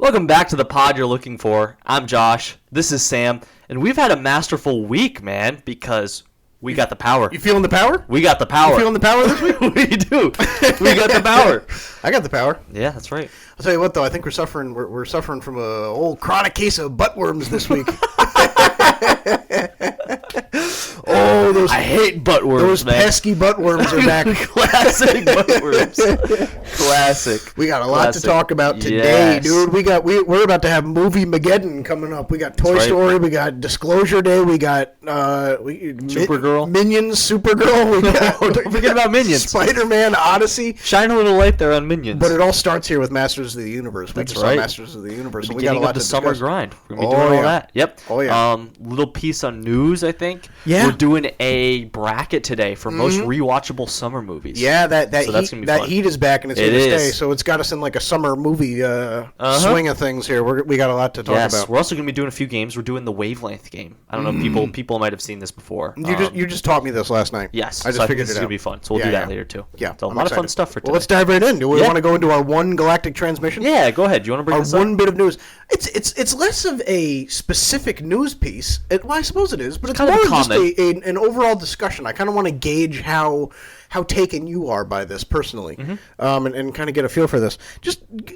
Welcome back to the pod you're looking for. I'm Josh. This is Sam. And we've had a masterful week, man, because we got the power. You feeling the power? We got the power. You feeling the power this week? We do. We got the power. I got the power. Yeah, that's right. I'll tell you what, though. I think we're suffering. We're suffering from a old chronic case of buttworms this week. Oh, those! I hate buttworms, those man. pesky buttworms are back. Classic buttworms. Classic. We got a lot to talk about today, dude. We're about to have Moviemageddon coming up. We got Toy Story. We got Disclosure Day. We got Supergirl. Minions. Supergirl. We got, don't forget about Minions. Spider-Man Odyssey. Shine a little light there on Minions. But it all starts here with Masters of the Universe. That's right. Masters of the Universe. The we got a lot of the to summer discuss. grind. We're gonna be doing all that. Yep. Oh yeah. Little piece on news, I think. Yeah. We're doing a bracket today for most rewatchable summer movies. Yeah, that heat is back and it's here to stay. So it's got us in like a summer movie swing of things here. We got a lot to talk about. We're also gonna be doing a few games. We're doing the Wavelength game. I don't know. People might have seen this before. You just taught me this last night. Yes. I just figured this is gonna be fun. So we'll do that later too. Yeah. So a lot of fun stuff for today. Well, let's dive right in. Do we want to go into our one galactic transmission? Yeah, go ahead. Do you want to bring this up? One bit of news. It's less of a specific news piece. Well, I suppose it is, but it's kind more of just an overall discussion. I kind of want to gauge how taken you are by this personally, and kind of get a feel for this.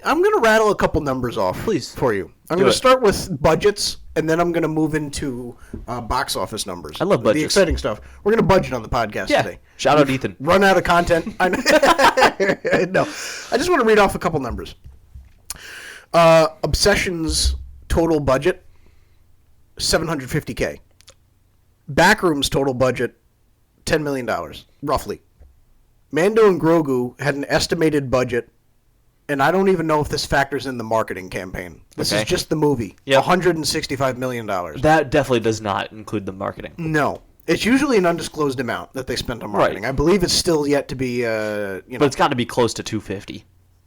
I'm going to rattle a couple numbers off, please, for you. I'm going to start with budgets, and then I'm going to move into box office numbers. I love budgets. The exciting stuff. We're going to budget on the podcast today. Shout out Ethan. Run out of content. No, I just want to read off a couple numbers. Obsession's total budget, $750K. Backrooms total budget, $10 million, roughly. Mando and Grogu had an estimated budget, and I don't even know if this factors in the marketing campaign. This is just the movie. Yep. $165 million. That definitely does not include the marketing. No. It's usually an undisclosed amount that they spent on marketing. Right. I believe it's still yet to be, But it's got to be close to $250.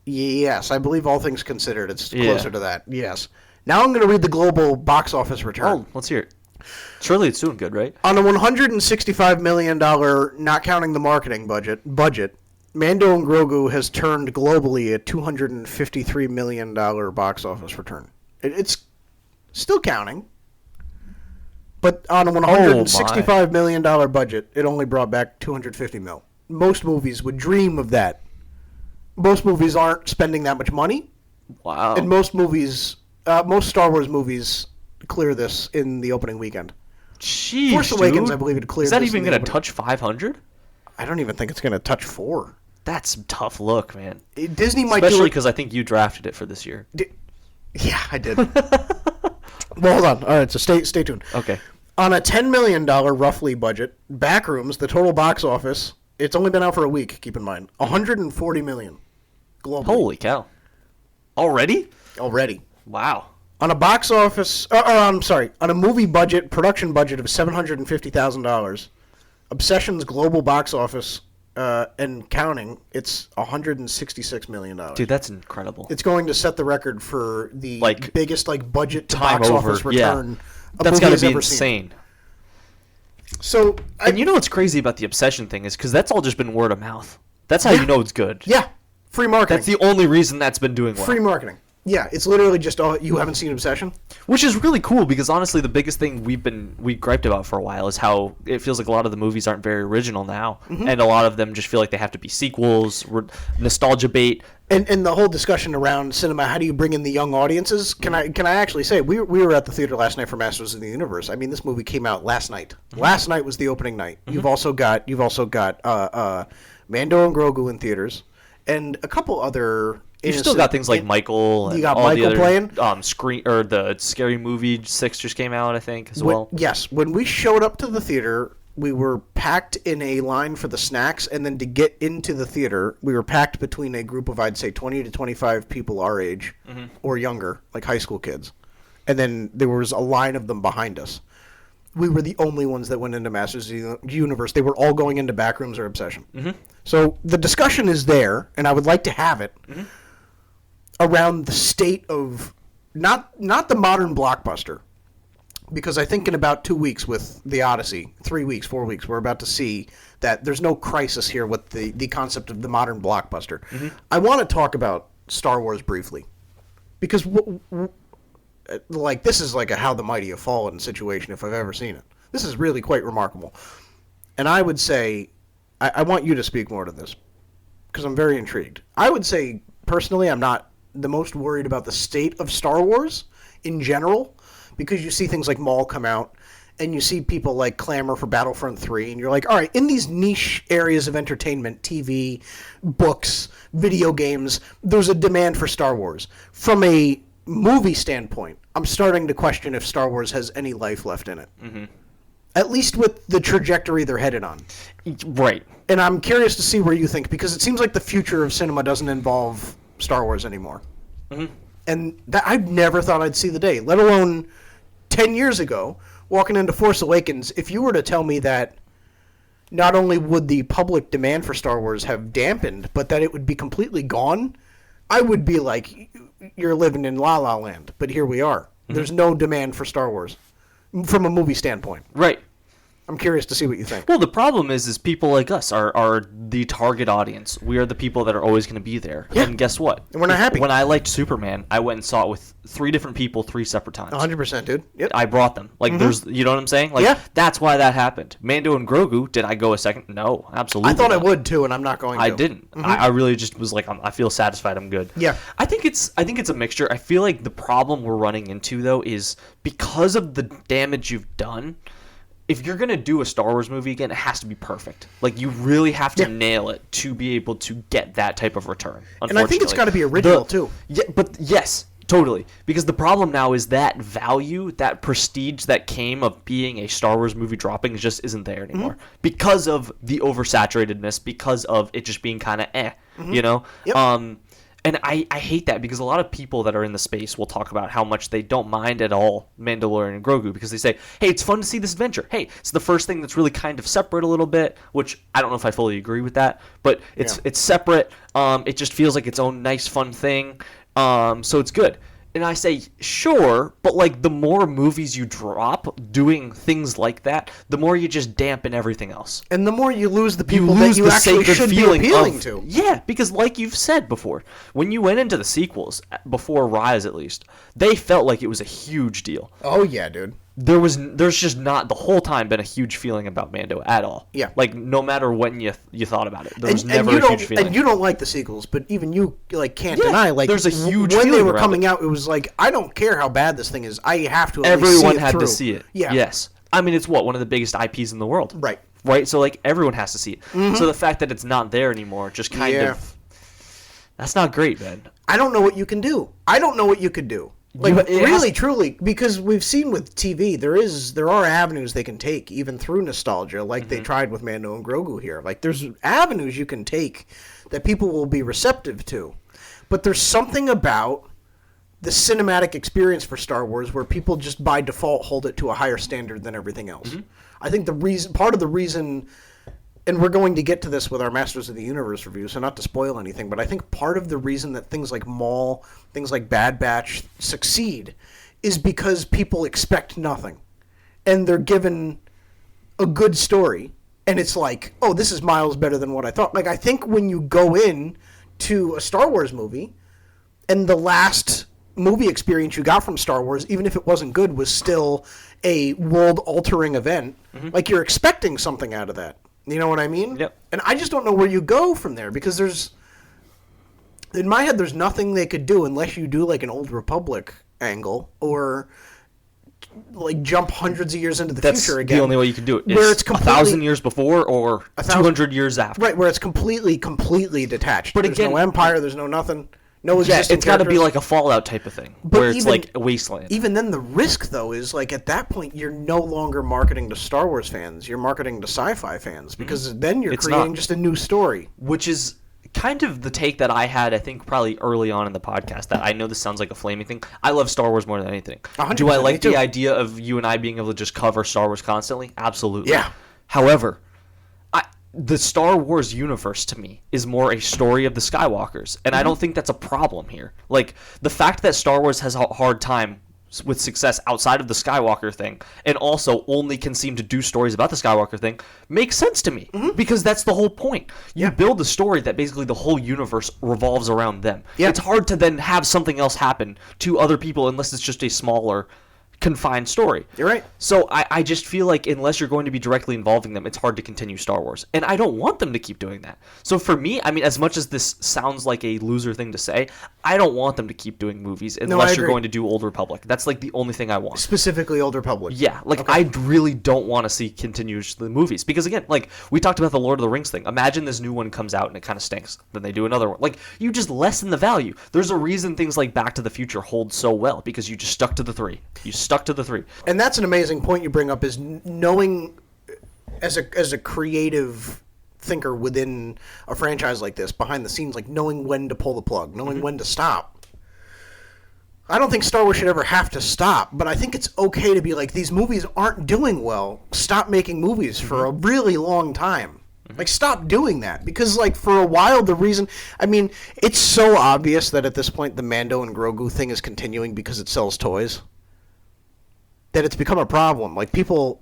Yes, I believe all things considered, it's closer to that. Yes. Now I'm going to read the global box office return. Oh, let's hear it. Surely it's doing good, right? On a $165 million, not counting the marketing budget, Mando and Grogu has turned globally a $253 million box office return. It's still counting. But on a $165 million budget, it only brought back $250 million. Most movies would dream of that. Most movies aren't spending that much money. Wow. And most Star Wars movies clear this in the opening weekend. Jeez, Force Awakens, I believe it cleared. Is that even going to touch 500? I don't even think it's going to touch 4. That's a tough look, man. Disney might do it, especially because I think you drafted it for this year. Yeah, I did. Well, hold on. All right, so stay tuned. Okay. On a $10 million roughly budget, Backrooms, the total box office, it's only been out for a week. Keep in mind, $140 million globally. Holy cow! Already? Wow. On a box office, on a movie budget, production budget of $750,000, Obsession's global box office and counting, it's $166 million. Dude, that's incredible. It's going to set the record for the biggest budget to box office return. Yeah. That's got to be insane. So, and you know what's crazy about the Obsession thing is because that's all just been word of mouth. That's how you know it's good. Yeah, free marketing. That's the only reason that's been doing well. Free marketing. Yeah, it's literally just you haven't seen Obsession? Which is really cool because honestly the biggest thing we griped about for a while is how it feels like a lot of the movies aren't very original now. Mm-hmm. And a lot of them just feel like they have to be sequels, nostalgia bait. And the whole discussion around cinema, how do you bring in the young audiences? Can I actually say we were at the theater last night for Masters of the Universe. I mean, this movie came out last night. Mm-hmm. Last night was the opening night. Mm-hmm. You've also got Mando and Grogu in theaters and a couple other. You still got things like Michael. And you got all Michael the other, playing. The Scary Movie 6 just came out, I think, as well. Yes, when we showed up to the theater, we were packed in a line for the snacks, and then to get into the theater, we were packed between a group of, I'd say, 20 to 25 people our age or younger, like high school kids. And then there was a line of them behind us. We were the only ones that went into Masters of the Universe. They were all going into Backrooms or Obsession. Mm-hmm. So the discussion is there, and I would like to have it. Mm-hmm. Around the state of not the modern blockbuster, because I think in about 2 weeks with the Odyssey, 3 weeks, 4 weeks, we're about to see that there's no crisis here with the concept of the modern blockbuster. Mm-hmm. I want to talk about Star Wars briefly. Because like this is like a How the Mighty Have Fallen situation if I've ever seen it. This is really quite remarkable. And I would say, I want you to speak more to this because I'm very intrigued. I would say, personally, I'm not the most worried about the state of Star Wars in general because you see things like Maul come out and you see people like clamor for Battlefront 3 and you're like, all right, in these niche areas of entertainment, TV, books, video games, there's a demand for Star Wars. From a movie standpoint, I'm starting to question if Star Wars has any life left in it. Mm-hmm. At least with the trajectory they're headed on. Right. And I'm curious to see where you think, because it seems like the future of cinema doesn't involve Star Wars anymore. Mm-hmm. And that I never thought I'd see the day, let alone 10 years ago, walking into Force Awakens, if you were to tell me that not only would the public demand for Star Wars have dampened, but that it would be completely gone, I would be like, you're living in La La Land. But here we are. Mm-hmm. There's no demand for Star Wars from a movie standpoint. Right. I'm curious to see what you think. Well, the problem is people like us are the target audience. We are the people that are always going to be there. Yeah. And guess what? And we're not happy. When I liked Superman, I went and saw it with 3 different people 3 separate times. 100%, dude. Yep. I brought them. Like, mm-hmm. There's, you know what I'm saying? Like, yeah. That's why that happened. Mando and Grogu, did I go a second? No, absolutely I thought not. I would, too, and I'm not going to. I didn't. Mm-hmm. I really just was like, I feel satisfied. I'm good. Yeah. I think it's a mixture. I feel like the problem we're running into, though, is because of the damage you've done, if you're going to do a Star Wars movie again, it has to be perfect. Like, you really have to nail it to be able to get that type of return, and I think it's got to be original, too. Yeah, but yes, totally. Because the problem now is that value, that prestige that came of being a Star Wars movie dropping just isn't there anymore. Mm-hmm. Because of the oversaturatedness, because of it just being kind of mm-hmm. you know? Yep. And I hate that because a lot of people that are in the space will talk about how much they don't mind at all Mandalorian and Grogu because they say, hey, it's fun to see this adventure. Hey, it's the first thing that's really kind of separate a little bit, which I don't know if I fully agree with that, but it's separate. It just feels like its own nice, fun thing. So it's good. And I say, sure, but like the more movies you drop doing things like that, the more you just dampen everything else. And the more you lose the people that you actually should be appealing to. Yeah, because like you've said before, when you went into the sequels, before Rise at least, they felt like it was a huge deal. Oh yeah, dude. There's just not the whole time been a huge feeling about Mando at all. Yeah. Like no matter when you thought about it, there was never a huge feeling. And you don't like the sequels, but even you like can't deny like there's a huge when feeling they were coming out, it was like I don't care how bad this thing is, I have to. Everyone had to see it. Yeah. Yes. I mean, it's one of the biggest IPs in the world. Right. Right. So like everyone has to see it. Mm-hmm. So the fact that it's not there anymore, just kind of, that's not great, man. I don't know what you can do. I don't know what you could do. Like really, truly, because we've seen with TV, there are avenues they can take, even through nostalgia, like mm-hmm. they tried with Mando and Grogu here. Like there's avenues you can take that people will be receptive to, but there's something about the cinematic experience for Star Wars where people just by default hold it to a higher standard than everything else. Mm-hmm. I think part of the reason. And we're going to get to this with our Masters of the Universe review, so not to spoil anything, but I think part of the reason that things like Maul, things like Bad Batch succeed is because people expect nothing. And they're given a good story, and it's like, oh, this is miles better than what I thought. Like, I think when you go in to a Star Wars movie, and the last movie experience you got from Star Wars, even if it wasn't good, was still a world-altering event, mm-hmm. like you're expecting something out of that. You know what I mean? Yep. And I just don't know where you go from there because in my head, there's nothing they could do unless you do like an Old Republic angle or like jump hundreds of years into the future again. That's the only way you can do it. Where it's 1,000 years before or 200 years after. Right, where it's completely detached. But there's no empire, there's no nothing. No existing it's got to be like a Fallout type of thing, where it's like a wasteland. Even then, the risk, though, is like at that point, you're no longer marketing to Star Wars fans. You're marketing to sci-fi fans because mm-hmm. then you're creating just a new story. Which is kind of the take that I had, I think, probably early on in the podcast, that I know this sounds like a flaming thing. I love Star Wars more than anything. Do I like the idea of you and I being able to just cover Star Wars constantly? Absolutely. Yeah. However, the Star Wars universe to me is more a story of the Skywalkers, and I don't think that's a problem here. Like the fact that Star Wars has a hard time with success outside of the Skywalker thing, and also only can seem to do stories about the Skywalker thing, makes sense to me. Because that's the whole point. You build a story that basically the whole universe revolves around them. It's hard to then have something else happen to other people unless it's just a smaller, confined story. You're right. So I just feel like unless you're going to be directly involving them, it's hard to continue Star Wars. And I don't want them to keep doing that. So for me, I mean, as much as this sounds like a loser thing to say, I don't want them to keep doing movies unless you're going to do Old Republic. That's like the only thing I want. Specifically Old Republic. Yeah, like I really don't want to see continuous the movies. Because again, like we talked about the Lord of the Rings thing. Imagine this new one comes out and it kind of stinks. Then they do another one. Like you just lessen the value. There's a reason things like Back to the Future hold so well because you just stuck to the three. You stuck to the three. And that's an amazing point you bring up, is knowing as a creative thinker within a franchise like this, behind the scenes, like knowing when to pull the plug, knowing when to stop. I don't think Star Wars should ever have to stop, but I think it's okay to be like, these movies aren't doing well. Stop making movies for a really long time. Like, stop doing that. Because, like, for a while, the reason... I mean, it's so obvious that at this point the Mando and Grogu thing is continuing because it sells toys. That it's become a problem. Like, people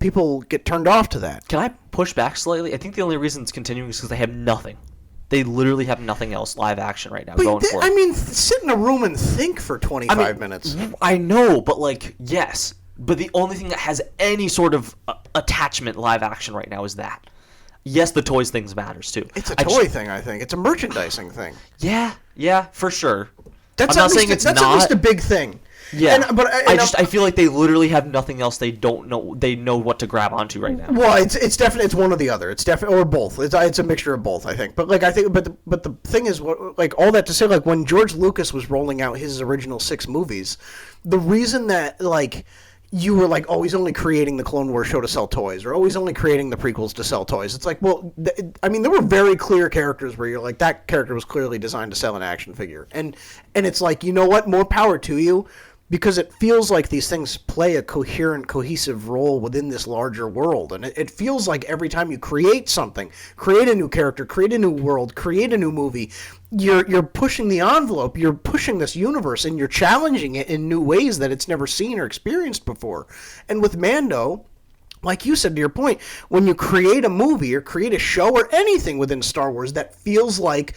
get turned off to that. Can I push back slightly? I think the only reason it's continuing is because they have nothing. They literally have nothing else live action right now going for it. I mean, sit in a room and think for 25 minutes. I know, but like, yes. But the only thing that has any sort of attachment live action right now is that. Yes, the toys things matters too. It's a toy thing, I think. It's a merchandising thing. Yeah, for sure. That's I'm not saying at least a big thing. Yeah, I feel like they literally have nothing else. They don't know. They know what to grab onto right now. Well, it's definitely, it's one or the other. It's definitely, or both. It's a mixture of both, I think. But like, I think, but the thing is, what, like, all that to say, like, when George Lucas was rolling out his original 6 movies, the reason that, like, you were like, oh, he's only creating the Clone Wars show to sell toys, or oh, he's only creating the prequels to sell toys. It's like, well, I mean, there were very clear characters where you're like, that character was clearly designed to sell an action figure, and it's like, you know what, more power to you. Because it feels like these things play a coherent, cohesive role within this larger world. And it feels like every time you create something, create a new character, create a new world, create a new movie, you're pushing the envelope, you're pushing this universe, and you're challenging it in new ways that it's never seen or experienced before. And with Mando, like you said, to your point, when you create a movie or create a show or anything within Star Wars that feels like,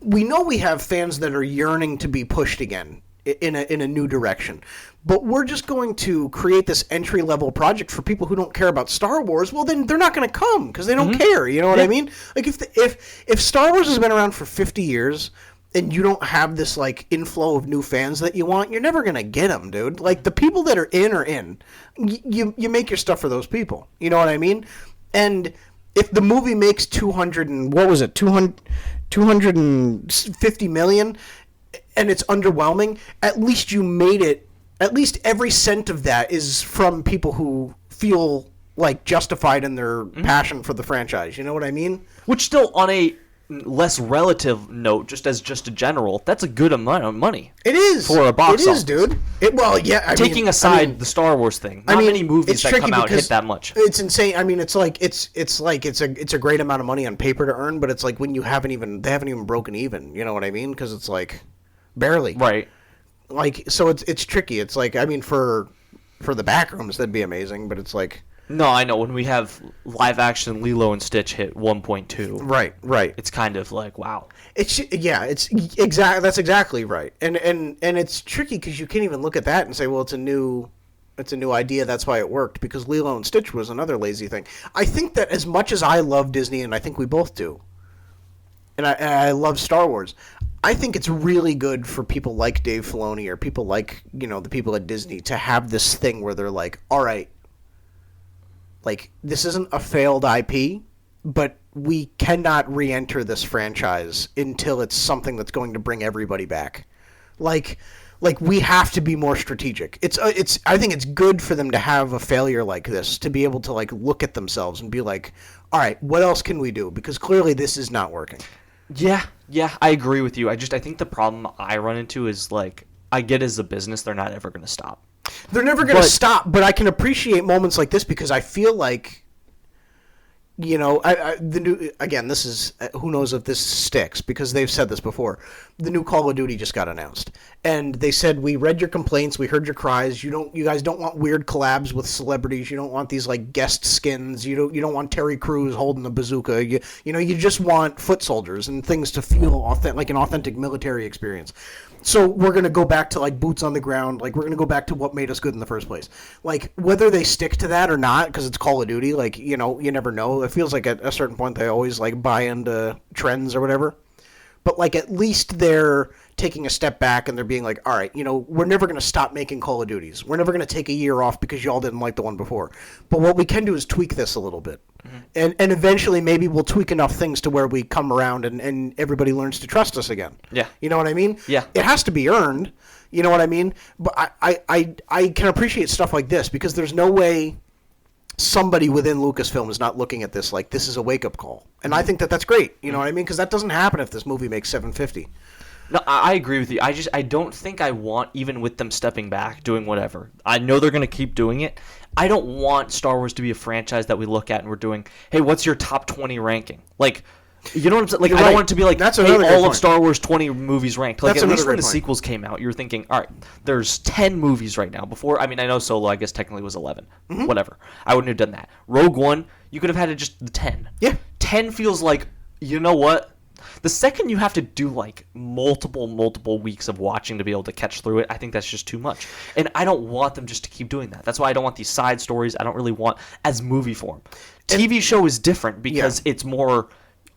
we know we have fans that are yearning to be pushed again in a new direction, but we're just going to create this entry-level project for people who don't care about Star Wars. Well, then they're not going to come because they don't care. You know what I mean? Like, if Star Wars has been around for 50 years and you don't have this like inflow of new fans that you want, you're never going to get them, dude. Like, the people that are in are in. You make your stuff for those people. You know what I mean? And if the movie makes 250 million and it's underwhelming, at least you made it. At least every cent of that is from people who feel like justified in their passion for the franchise. You know what I mean? Which, still, on a less relative note, just a general, that's a good amount of money. It is for a box office. It is, dude. Taking aside the Star Wars thing, not many movies that come out hit that much. It's insane. I mean, it's a great amount of money on paper to earn, but it's like when they haven't even broken even. You know what I mean? Because it's like barely. Right. Like, so it's tricky. It's like, I mean, for the Backrooms, that'd be amazing, but it's like... No, I know. When we have live action Lilo and Stitch hit 1.2. Right. It's kind of like, wow. That's exactly right. And it's tricky because you can't even look at that and say, well, it's a new idea, that's why it worked, because Lilo and Stitch was another lazy thing. I think that as much as I love Disney, and I think we both do, and I love Star Wars, I think it's really good for people like Dave Filoni or people like, you know, the people at Disney to have this thing where they're like, all right, like, this isn't a failed IP, but we cannot re-enter this franchise until it's something that's going to bring everybody back. Like we have to be more strategic. I think it's good for them to have a failure like this, to be able to like look at themselves and be like, all right, what else can we do? Because clearly this is not working. Yeah, I agree with you. I think the problem I run into is, like, I get as a business, they're not ever going to stop. They're never going to stop, but I can appreciate moments like this because I feel like the new again. This is who knows if this sticks because they've said this before. The new Call of Duty just got announced, and they said we read your complaints, we heard your cries. You guys don't want weird collabs with celebrities. You don't want these like guest skins. You don't want Terry Crews holding a bazooka. You just want foot soldiers and things to feel like an authentic military experience. So we're going to go back to, like, boots on the ground. Like, we're going to go back to what made us good in the first place. Like, whether they stick to that or not, because it's Call of Duty, like, you never know. It feels like at a certain point they always, like, buy into trends or whatever. But, like, at least they're taking a step back and they're being like, all right, we're never going to stop making Call of Duties. We're never going to take a year off because y'all didn't like the one before. But what we can do is tweak this a little bit. Mm-hmm. And eventually maybe we'll tweak enough things to where we come around and everybody learns to trust us again. Yeah. You know what I mean? Yeah. It has to be earned. You know what I mean? But I can appreciate stuff like this because there's no way somebody within Lucasfilm is not looking at this like this is a wake-up call. And I think that's great. You know what I mean? Because that doesn't happen if this movie makes $750. No, I agree with you. I don't think I want, even with them stepping back, doing whatever. I know they're going to keep doing it. I don't want Star Wars to be a franchise that we look at and we're doing, hey, what's your top 20 ranking? Like, you know what I'm saying? Like, I don't want it to be like, that's hey, all of point. Star Wars 20 movies ranked. Like, That's at least when the point. sequels came out, you were thinking, all right, there's 10 movies right now. Before, I mean, I know Solo, I guess, technically was 11. Mm-hmm. Whatever. I wouldn't have done that. Rogue One, you could have had it just the 10. Yeah. 10 feels like, you know what? The second you have to do like multiple weeks of watching to be able to catch through it, I think that's just too much. And I don't want them just to keep doing that. That's why I don't want these side stories. I don't really want as movie form. TV show is different because it's more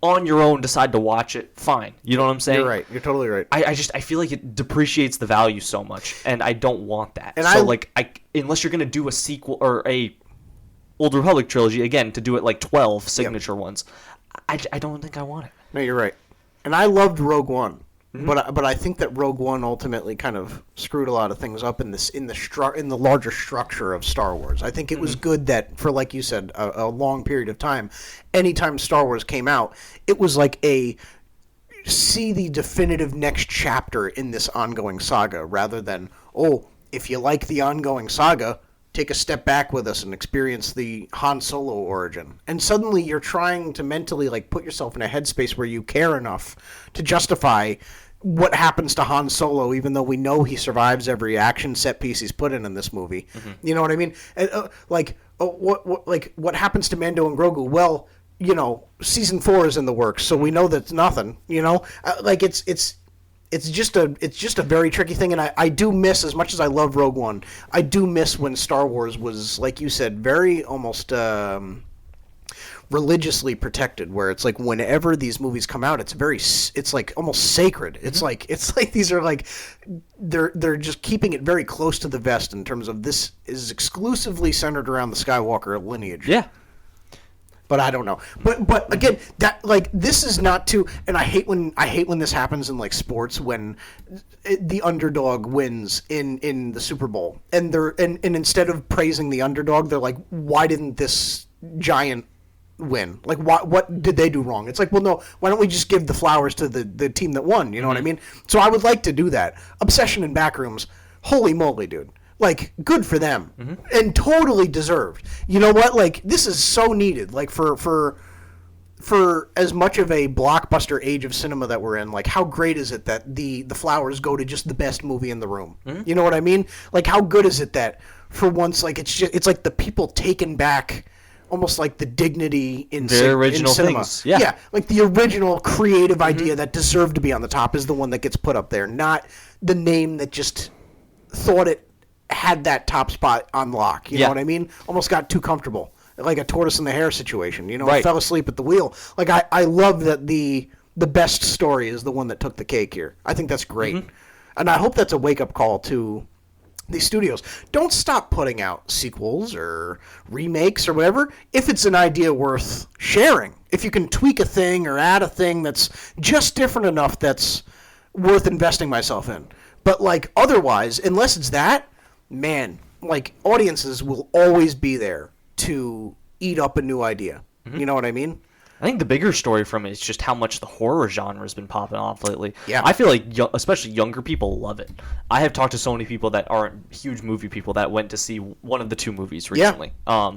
on your own, decide to watch it, fine. You know what I'm saying? You're right. You're totally right. I feel like it depreciates the value so much, and I don't want that. And unless you're going to do a sequel or a Old Republic trilogy, again, to do it like 12 signature ones, I don't think I want it. No, you're right. And I loved Rogue One, but I think that Rogue One ultimately kind of screwed a lot of things up in the larger structure of Star Wars. I think it was good that for, like you said, a long period of time, anytime Star Wars came out, it was like see the definitive next chapter in this ongoing saga, rather than, if you like the ongoing saga, take a step back with us and experience the Han Solo origin. And suddenly you're trying to mentally like put yourself in a headspace where you care enough to justify what happens to Han Solo, even though we know he survives every action set piece he's put in this movie. Mm-hmm. You know what I mean? What happens to Mando and Grogu? Well, season 4 is in the works, so we know that's nothing. It's just a very tricky thing, and I do miss, as much as I love Rogue One, I do miss when Star Wars was, like you said, very almost religiously protected, where it's like whenever these movies come out, it's like almost sacred. It's like these are like they're just keeping it very close to the vest in terms of this is exclusively centered around the Skywalker lineage. Yeah. But I don't know. But again, that like this is not too. And I hate when this happens in like sports, when the underdog wins in the Super Bowl, and instead of praising the underdog, they're like, why didn't this giant win? Like, what did they do wrong? It's like, well, no, why don't we just give the flowers to the team that won? You know what I mean? So I would like to do that. Obsession in Backrooms, holy moly, dude. Like, good for them. Mm-hmm. And totally deserved. You know what? Like, this is so needed. Like, for as much of a blockbuster age of cinema that we're in, like, how great is it that the flowers go to just the best movie in the room? Mm-hmm. You know what I mean? Like, how good is it that, for once, like, it's like the people taking back almost like the dignity in their original in cinema. Things. Yeah. Yeah, like the original creative idea that deserved to be on the top is the one that gets put up there, not the name that just thought it had that top spot on lock. You know what I mean? Almost got too comfortable. Like a tortoise and the hare situation. Right. Fell asleep at the wheel. Like, I love that the best story is the one that took the cake here. I think that's great. Mm-hmm. And I hope that's a wake-up call to these studios. Don't stop putting out sequels or remakes or whatever if it's an idea worth sharing. If you can tweak a thing or add a thing that's just different enough that's worth investing myself in. But, like, otherwise, unless it's that, man, like, audiences will always be there to eat up a new idea. Mm-hmm. You know what I mean? I think the bigger story from it is just how much the horror genre has been popping off lately. Yeah. I feel like especially younger people love it. I have talked to so many people that aren't huge movie people that went to see one of the two movies recently. Yeah.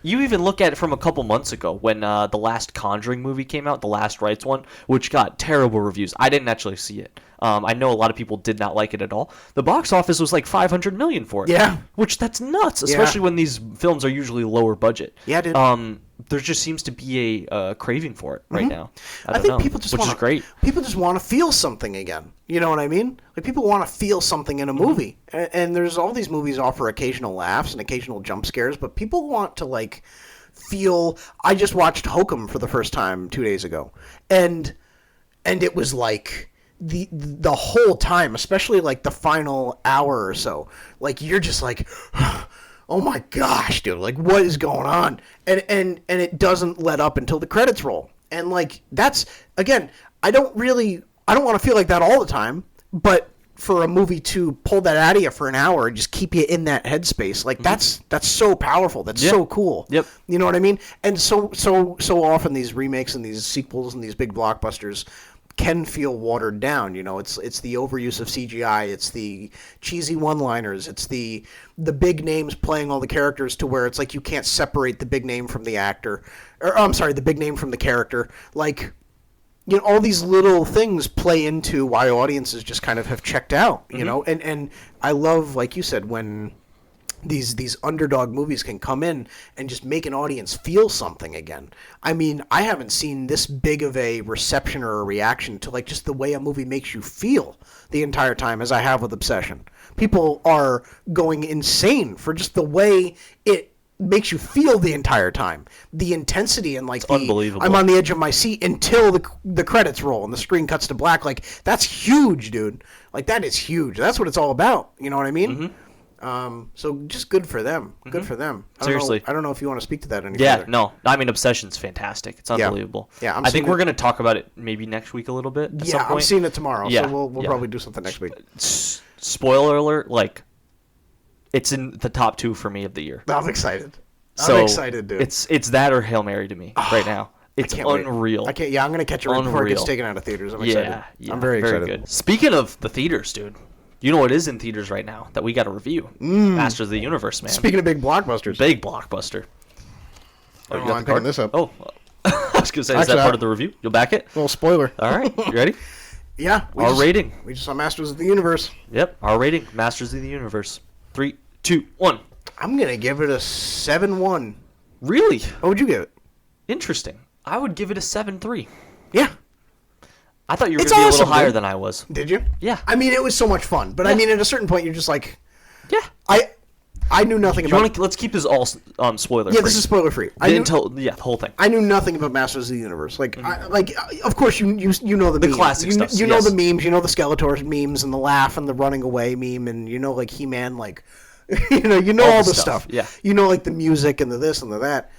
You even look at it from a couple months ago when the last Conjuring movie came out, the last rights one, which got terrible reviews. I didn't actually see it. I know a lot of people did not like it at all. The box office was like $500 million for it. Yeah. Which that's nuts, especially when these films are usually lower budget. Yeah, dude. There just seems to be a craving for it right now. I think people just which is great. People just want to feel something again. You know what I mean? Like people want to feel something in a movie, and there's all these movies offer occasional laughs and occasional jump scares, but people want to like feel. I just watched Hokum for the first time 2 days ago, and it was like the whole time, especially like the final hour or so, like you're just like. Oh my gosh, dude! Like, what is going on? And it doesn't let up until the credits roll. And like, that's again, I don't want to feel like that all the time. But for a movie to pull that out of you for an hour and just keep you in that headspace, like that's so powerful. That's so cool. Yep. You know what I mean? And so often these remakes and these sequels and these big blockbusters can feel watered down. You know, it's the overuse of CGI, it's the cheesy one-liners, it's the big names playing all the characters to where it's like you can't separate the big name from the actor, or I'm sorry, the big name from the character. Like, you know, all these little things play into why audiences just kind of have checked out. You know, and I love, like you said, when these underdog movies can come in and just make an audience feel something again. I mean, I haven't seen this big of a reception or a reaction to like just the way a movie makes you feel the entire time as I have with Obsession. People are going insane for just the way it makes you feel the entire time. The intensity and like it's unbelievable. I'm on the edge of my seat until the credits roll and the screen cuts to black. Like that's huge, dude. Like that is huge. That's what it's all about. You know what I mean? So just good for them. Good for them. Seriously. I don't know if you want to speak to that any Yeah, further. no. I mean, Obsession's fantastic. It's unbelievable. Yeah, I think we're going to talk about it maybe next week a little bit at some point. I'm seeing it tomorrow, Yeah, so we'll probably do something next week. Spoiler alert, like, it's in the top 2 for me of the year. I'm excited. So I'm excited, dude. It's that or Hail Mary to me right now. It's unreal. Wait. I'm going to catch it right before it gets taken out of theaters. I'm excited. Yeah, I'm very excited. Good. Speaking of the theaters, dude. You know what is in theaters right now that we got to review? Masters of the Universe, man. Speaking of big blockbusters. Big blockbuster. Oh, I'm picking this up. Oh, I was going to say, is that part of the review? You'll back it? Little spoiler. All right. You ready? Yeah. Our rating. We just saw Masters of the Universe. Yep. Our rating. Masters of the Universe. 3, 2, 1. I'm going to give it a 7-1. Really? What would you give it? Interesting. I would give it a 7-3. Yeah. I thought you were going to be a little higher than I was. Did you? Yeah. I mean, it was so much fun. But I mean, at a certain point, you're just like... Yeah. I knew nothing about it. Let's keep this all spoiler free. Yeah, this is spoiler free. The whole thing. I knew nothing about Masters of the Universe. Like, of course, you know the memes. Classic stuff. You know the memes. You know the Skeletor memes and the laugh and the running away meme, and you know like He-Man, like, you know all the stuff. Yeah. You know like the music and the this and the that.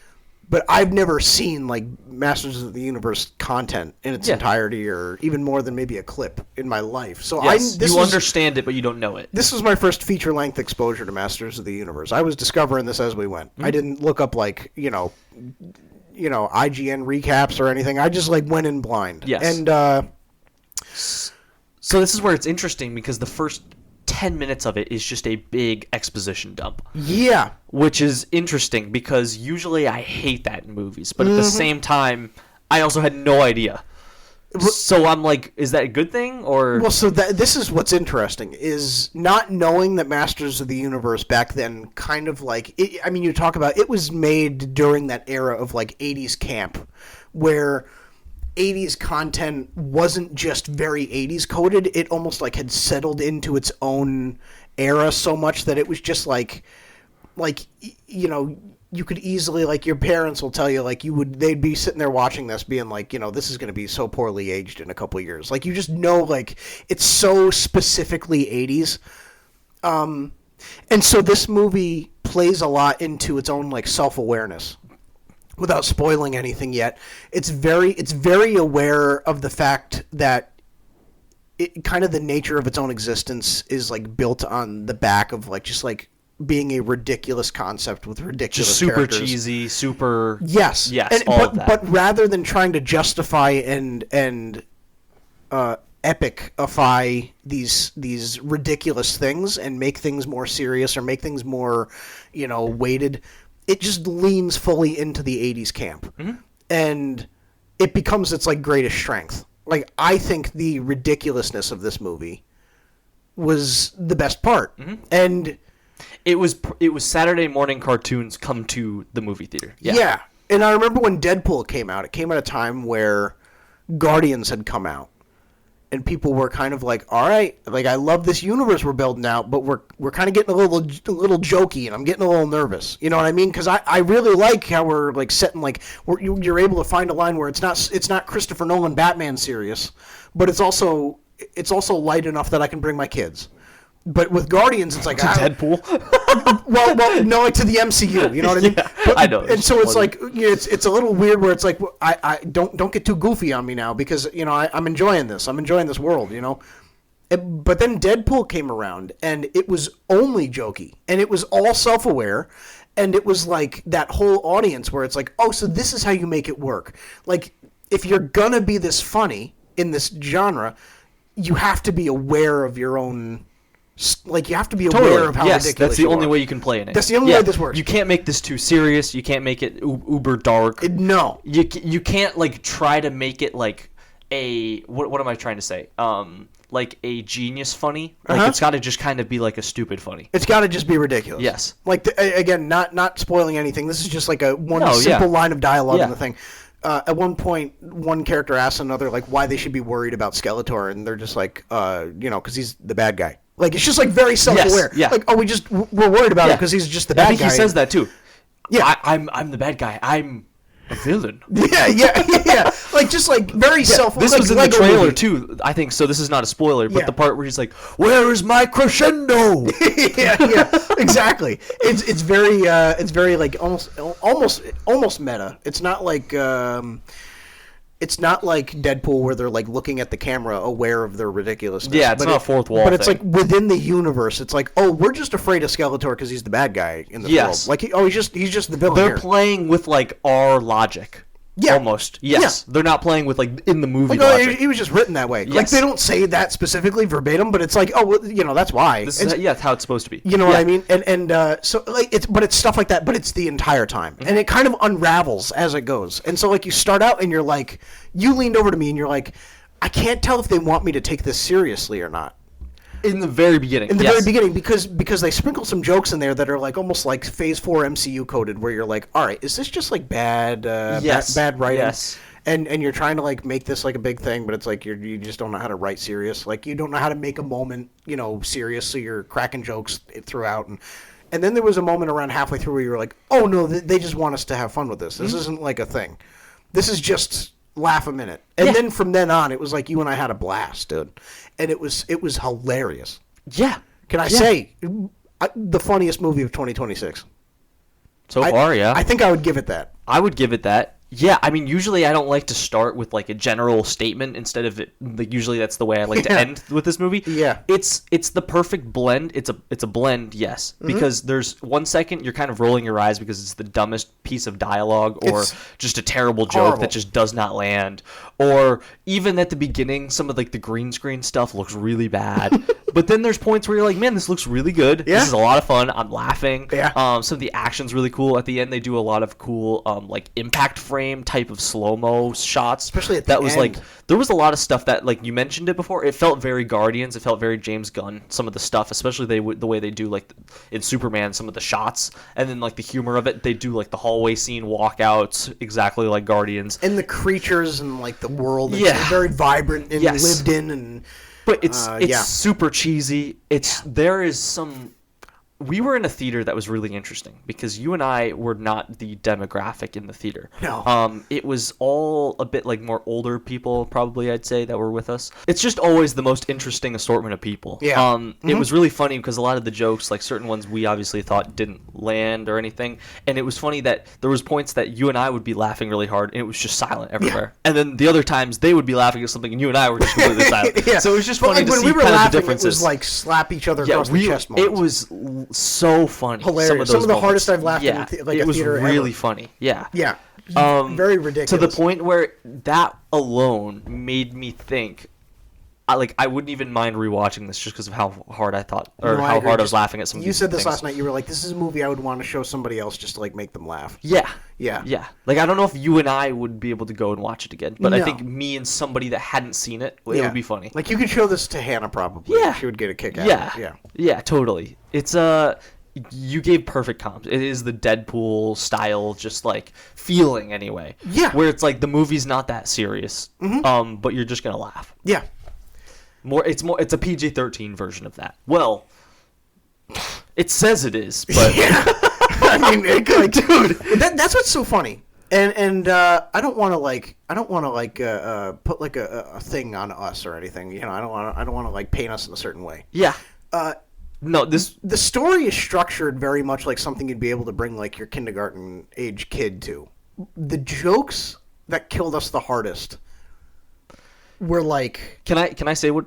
But I've never seen like Masters of the Universe content in its entirety, or even more than maybe a clip in my life. So you understand it, but you don't know it. This was my first feature-length exposure to Masters of the Universe. I was discovering this as we went. I didn't look up like IGN recaps or anything. I just like went in blind. Yes. And so this is where it's interesting because the first 10 minutes of it is just a big exposition dump. Yeah. Which is interesting because usually I hate that in movies, but at the same time, I also had no idea. So I'm like, is that a good thing or? Well, so this is what's interesting is not knowing that Masters of the Universe back then kind of like, I mean, you talk about it was made during that era of like 80s camp where 80s content wasn't just very 80s coded. It almost like had settled into its own era so much that it was just like, you know, you could easily, like, your parents will tell you, like, they'd be sitting there watching this being like, you know, this is going to be so poorly aged in a couple of years. Like, you just know, like, it's so specifically 80s. And so this movie plays a lot into its own, like, self-awareness. Without spoiling anything yet, it's very aware of the fact that it kind of the nature of its own existence is like built on the back of like just like being a ridiculous concept with ridiculous just super characters. Cheesy, super yes, all of that. But rather than trying to justify and epicify these ridiculous things and make things more serious or make things more, you know, weighted. it just leans fully into the 80s camp. And it becomes its like greatest strength. Like, I think the ridiculousness of this movie was the best part. And it was Saturday morning cartoons come to the movie theater. Yeah. And I remember when Deadpool came out, it came at a time where Guardians had come out. And people were kind of like, all right, like, I love this universe we're building out, but we're kind of getting a little jokey, and I'm getting a little nervous. You know what I mean? Because I really like how we're like setting, like, you're able to find a line where it's not Christopher Nolan Batman serious, but it's also light enough that I can bring my kids. But with Guardians, it's like Deadpool. well, no, like to the MCU. You know what I mean? Yeah, but, I know. And so it's like it's a little weird where it's like I don't get too goofy on me now because I'm enjoying this. I'm enjoying this world. But then Deadpool came around and it was only jokey and it was all self-aware. And it was like that whole audience where it's like, oh, so this is how you make it work. Like, if you're gonna be this funny in this genre, you have to be aware of your own. Like, you have to be aware of how ridiculous that's the you only are. way you can play in it. That's the only way this works. You can't make this too serious. You can't make it uber dark. No. You can't, like, try to make it, like, a... What am I trying to say? Like, a genius funny. Like, it's got to just kind of be, like, a stupid funny. It's got to just be ridiculous. Yes. Like, again, not spoiling anything. This is just, like, one simple line of dialogue in the thing. At one point, one character asks another, like, why they should be worried about Skeletor, and they're just like, because he's the bad guy. Like, it's just, like, very self-aware. Yes, yeah. Like, we're worried about it because he's just the bad guy. I think he says that, too. Yeah. I'm the bad guy. I'm a villain. Yeah. Like, just, like, very self-aware. This like, was in the trailer, too, I think, so this is not a spoiler, but the part where he's like, where is my crescendo? yeah, exactly. It's very, like, almost meta. It's not like... It's not like Deadpool where they're like looking at the camera aware of their ridiculousness. Yeah, it's not a fourth wall But it's thing. like within the universe, it's like, oh, we're just afraid of Skeletor because he's the bad guy in the world. Like, he's just the villain. They're playing with, like, our logic. Yeah. Almost. Yes. Yeah. They're not playing with, like, in the movie logic. He was just written that way. Yes. Like, they don't say that specifically verbatim, but it's like, oh, well, that's why. That's how it's supposed to be. You know what I mean? And so, like, it's stuff like that, but it's the entire time. And it kind of unravels as it goes. And so, like, you start out and you're like, you leaned over to me and you're like, I can't tell if they want me to take this seriously or not. In the very beginning. Very beginning, because they sprinkle some jokes in there that are like almost like Phase 4 MCU coded, where you're like, all right, is this just like bad writing? Yes. And you're trying to like make this like a big thing, but it's like you just don't know how to write serious. Like, you don't know how to make a moment, serious, so you're cracking jokes throughout. And then there was a moment around halfway through where you were like, oh no, they just want us to have fun with this. This isn't like a thing. This is just laugh a minute. And then from then on, it was like you and I had a blast, dude. And it was hilarious. Yeah. Can I say the funniest movie of 2026? So far, yeah. I think I would give it that. I would give it that. Yeah, I mean, usually I don't like to start with, like, a general statement instead of it. Like, usually that's the way I like to end with this movie. Yeah. It's the perfect blend. It's a blend, yes. Because there's 1 second you're kind of rolling your eyes because it's the dumbest piece of dialogue or just a terrible joke that just does not land. Or even at the beginning, some of, like, the green screen stuff looks really bad. But then there's points where you're like, man, this looks really good. Yeah. This is a lot of fun. I'm laughing. Yeah. Some of the action's really cool. At the end, they do a lot of cool, like, impact frame type of slow-mo shots. Especially at the end. Like, there was a lot of stuff that, like, you mentioned it before. It felt very Guardians. It felt very James Gunn. Some of the stuff, especially the way they do, like, in Superman, some of the shots. And then, like, the humor of it. They do, like, the hallway scene walkouts exactly like Guardians. And the creatures and, like, the world. It's very vibrant and lived in and... But it's super cheesy. There is some... We were in a theater that was really interesting because you and I were not the demographic in the theater. No. It was all a bit like more older people, probably, I'd say, that were with us. It's just always the most interesting assortment of people. Yeah. It was really funny because a lot of the jokes, like certain ones we obviously thought didn't land or anything. And it was funny that there was points that you and I would be laughing really hard and it was just silent everywhere. Yeah. And then the other times they would be laughing at something and you and I were just completely silent. So it was just funny to see kind of the differences. It was like slap each other across the chest moments. It was so funny. Hilarious. Some of the hardest I've laughed in a theater it was really ever. funny. Yeah. Yeah. Very ridiculous. To the point where that alone made me think, I wouldn't even mind rewatching this just because of how hard I thought, or No, I how agree. hard I was laughing at some. You said this things. last night. You were like, "This is a movie I would want to show somebody else just to like make them laugh." Yeah. Yeah. Yeah. Like, I don't know if you and I would be able to go and watch it again, but I No. think me and somebody that hadn't seen it, it Yeah. would be funny. Like you could show this to Hannah probably. Yeah. She would get a kick out Yeah. of it. Yeah. Yeah, totally. It's you gave perfect comps. It is the Deadpool style, just like feeling anyway. Yeah. Where it's like the movie's not that serious, but you're just gonna laugh. Yeah. It's a PG-13 version of that. Well, it says it is, but I mean, like, dude, that's what's so funny. And I don't want to put like a thing on us or anything. You know, I don't want to like paint us in a certain way. yeah. No, The story is structured very much like something you'd be able to bring like your kindergarten age kid to. The jokes that killed us the hardest were like, Can I say what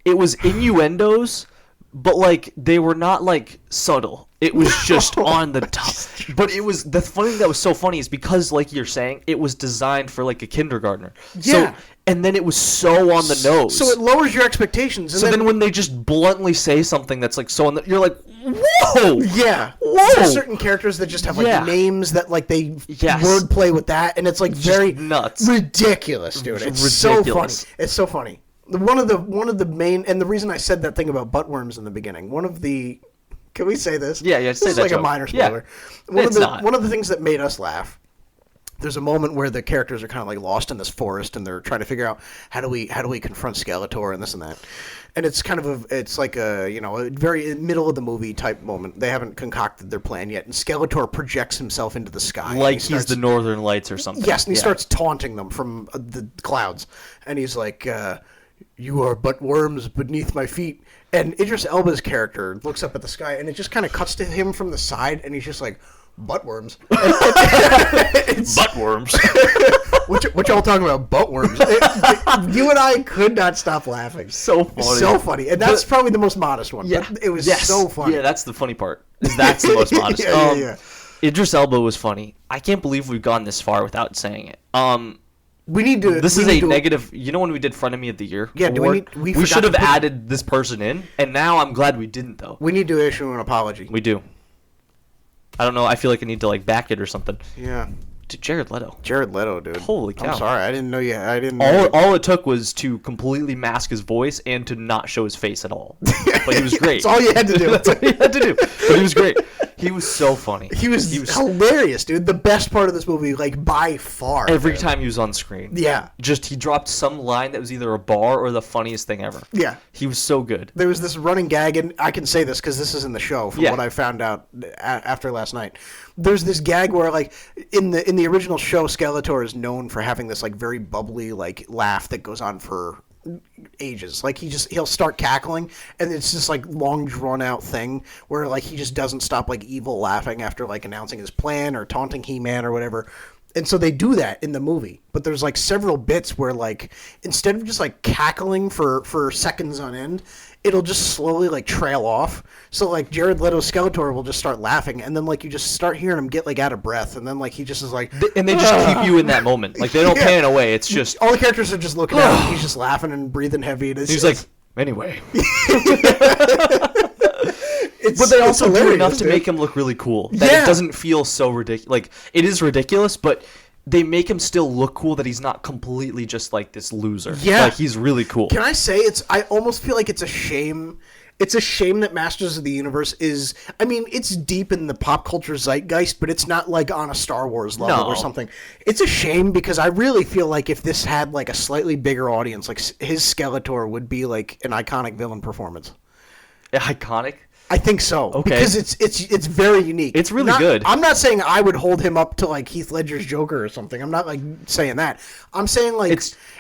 it was? Innuendos, but like they were not like subtle. It was just on the top. But it was the funny thing that was so funny is because, like you're saying, it was designed for like a kindergartner. Yeah. So, and then it was so on the nose. so it lowers your expectations. And So then when they just bluntly say something that's like so on the, you're like, whoa. yeah, Whoa. there's certain characters that just have like Yeah. names that like they Yes. wordplay with that, and it's like very nuts. ridiculous, dude. It's so funny. Ridiculous. It's so funny. One of the main, and the reason I said that thing about buttworms in the beginning, can we say this? Yeah, This say is that like joke. a minor Yeah. spoiler. It's not. One of the things that made us laugh. There's a moment where the characters are kind of like lost in this forest, and they're trying to figure out how do we confront Skeletor and this and that. And it's kind of it's like a very middle of the movie type moment. They haven't concocted their plan yet, and Skeletor projects himself into the sky, and Like he he's starts- the Northern Lights or something. Yes, and he Yeah. starts taunting them from the clouds, and he's like, "You are but worms beneath my feet." And Idris Elba's character looks up at the sky, and it just kind of cuts to him from the side, and he's just like, "Butt worms." butt worms. What y'all talking about? Butt worms. You and I could not stop laughing. So funny. So funny, and that's probably the most modest one. Yeah, but it was yes. so funny. Yeah, that's the funny part. That's the most modest. Yeah. Idris Elba was funny. I can't believe we've gone this far without saying it. We need to. This we is need a to- negative. You know when we did Frenemy of the Year? Yeah, do we award? need- we we forgot should have to put- added this person in, and now I'm glad we didn't though. We need to issue an apology. We do. I don't know. I feel like I need to like back it or something. Yeah. To Jared Leto. Jared Leto, dude. Holy cow. I'm sorry. I didn't know you. I didn't know All it took was to completely mask his voice and to not show his face at all. But he was great. That's all you had to do. That's all he had to do. But he was great. He was so funny. He was hilarious, dude. The best part of this movie, like, by far. Every dude. time he was on screen. Yeah. Just he dropped some line that was either a bar or the funniest thing ever. Yeah. He was so good. There was this running gag, and I can say this because this is in the show from Yeah. what I found out after last night. There's this gag where, like, in the original show, Skeletor is known for having this, like, very bubbly, like, laugh that goes on for ages. Like, he'll start cackling, and it's this, like, long drawn out thing where, like, he just doesn't stop, like, evil laughing after, like, announcing his plan or taunting He-Man or whatever. And so they do that in the movie, but there's like several bits where like instead of just like cackling for seconds on end, it'll just slowly like trail off. So like Jared Leto's Skeletor will just start laughing, and then like you just start hearing him get like out of breath, and then like he just is like, And they just keep you in that moment. Like they don't pan away. It's just all the characters are just looking at him. He's just laughing and breathing heavy. And he's like, anyway. it's, But they also do hilarious, enough to dude. make him look really cool. That Yeah. it doesn't feel so ridiculous. Like, it is ridiculous, but they make him still look cool that he's not completely just like this loser. Yeah. Like, he's really cool. Can I say I almost feel like it's a shame. It's a shame that Masters of the Universe is, I mean, it's deep in the pop culture zeitgeist, but it's not like on a Star Wars level No. or something. It's a shame because I really feel like if this had like a slightly bigger audience, like his Skeletor would be like an iconic villain performance. Iconic. I think so. Okay. Because it's very unique. It's really good. I'm not saying I would hold him up to like Heath Ledger's Joker or something. I'm not like saying that. I'm saying like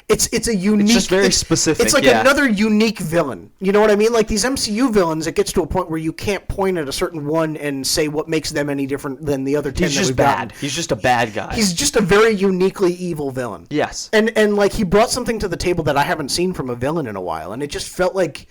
it's a unique. It's just very specific. It's like yeah. another unique villain. You know what I mean? Like these MCU villains, it gets to a point where you can't point at a certain one and say what makes them any different than the other 10 He's that just we've bad. gotten. He's just a bad guy. He's just a very uniquely evil villain. Yes. And like he brought something to the table that I haven't seen from a villain in a while, and it just felt like.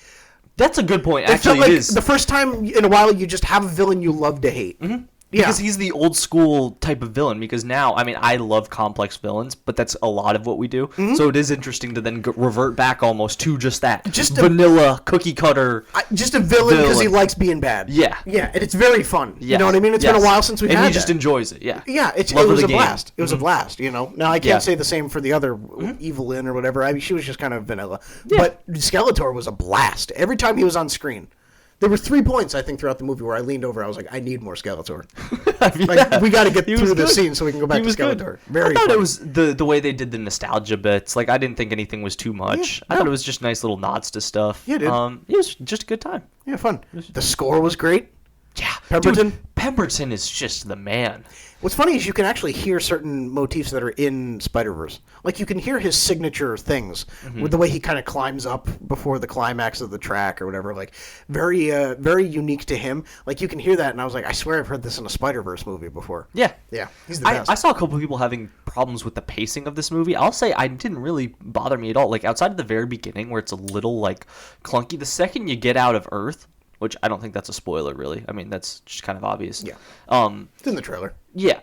That's a good point. It felt Actually, like it is. the first time in a while you just have a villain you love to hate. Mm-hmm. Because he's the old school type of villain. Because now, I mean, I love complex villains, but that's a lot of what we do. Mm-hmm. So it is interesting to then revert back almost to just that. Just vanilla, cookie cutter. Just a villain because he likes being bad. Yeah. Yeah, and it's very fun. Yes. You know what I mean? It's been a while since we've had that. And he just enjoys it, yeah. Yeah, it was a blast. It was a blast, you know? Now, I can't say the same for the other Evelyn or whatever. I mean, she was just kind of vanilla. Yeah. But Skeletor was a blast. Every time he was on screen. There were 3 points, I think, throughout the movie where I leaned over. I was like, I need more Skeletor. Like, we got to get through this scene so we can go back to Skeletor. Very I thought it was the way they did the nostalgia bits. Like, I didn't think anything was too much. I thought it was just nice little nods to stuff. Yeah, dude. It was just a good time. Yeah, fun. The score was great. Yeah. Pemberton? Dude, Pemberton is just the man. What's funny is you can actually hear certain motifs that are in Spider-Verse. Like, you can hear his signature things with the way he kind of climbs up before the climax of the track or whatever. Like, very very unique to him. Like, you can hear that, and I was like, I swear I've heard this in a Spider-Verse movie before. Yeah. Yeah, he's the best. I saw a couple of people having problems with the pacing of this movie. I'll say I didn't really bother me at all. Like, outside of the very beginning where it's a little, like, clunky, the second you get out of Earth, which I don't think that's a spoiler, really. I mean, that's just kind of obvious. Yeah. It's in the trailer. Yeah,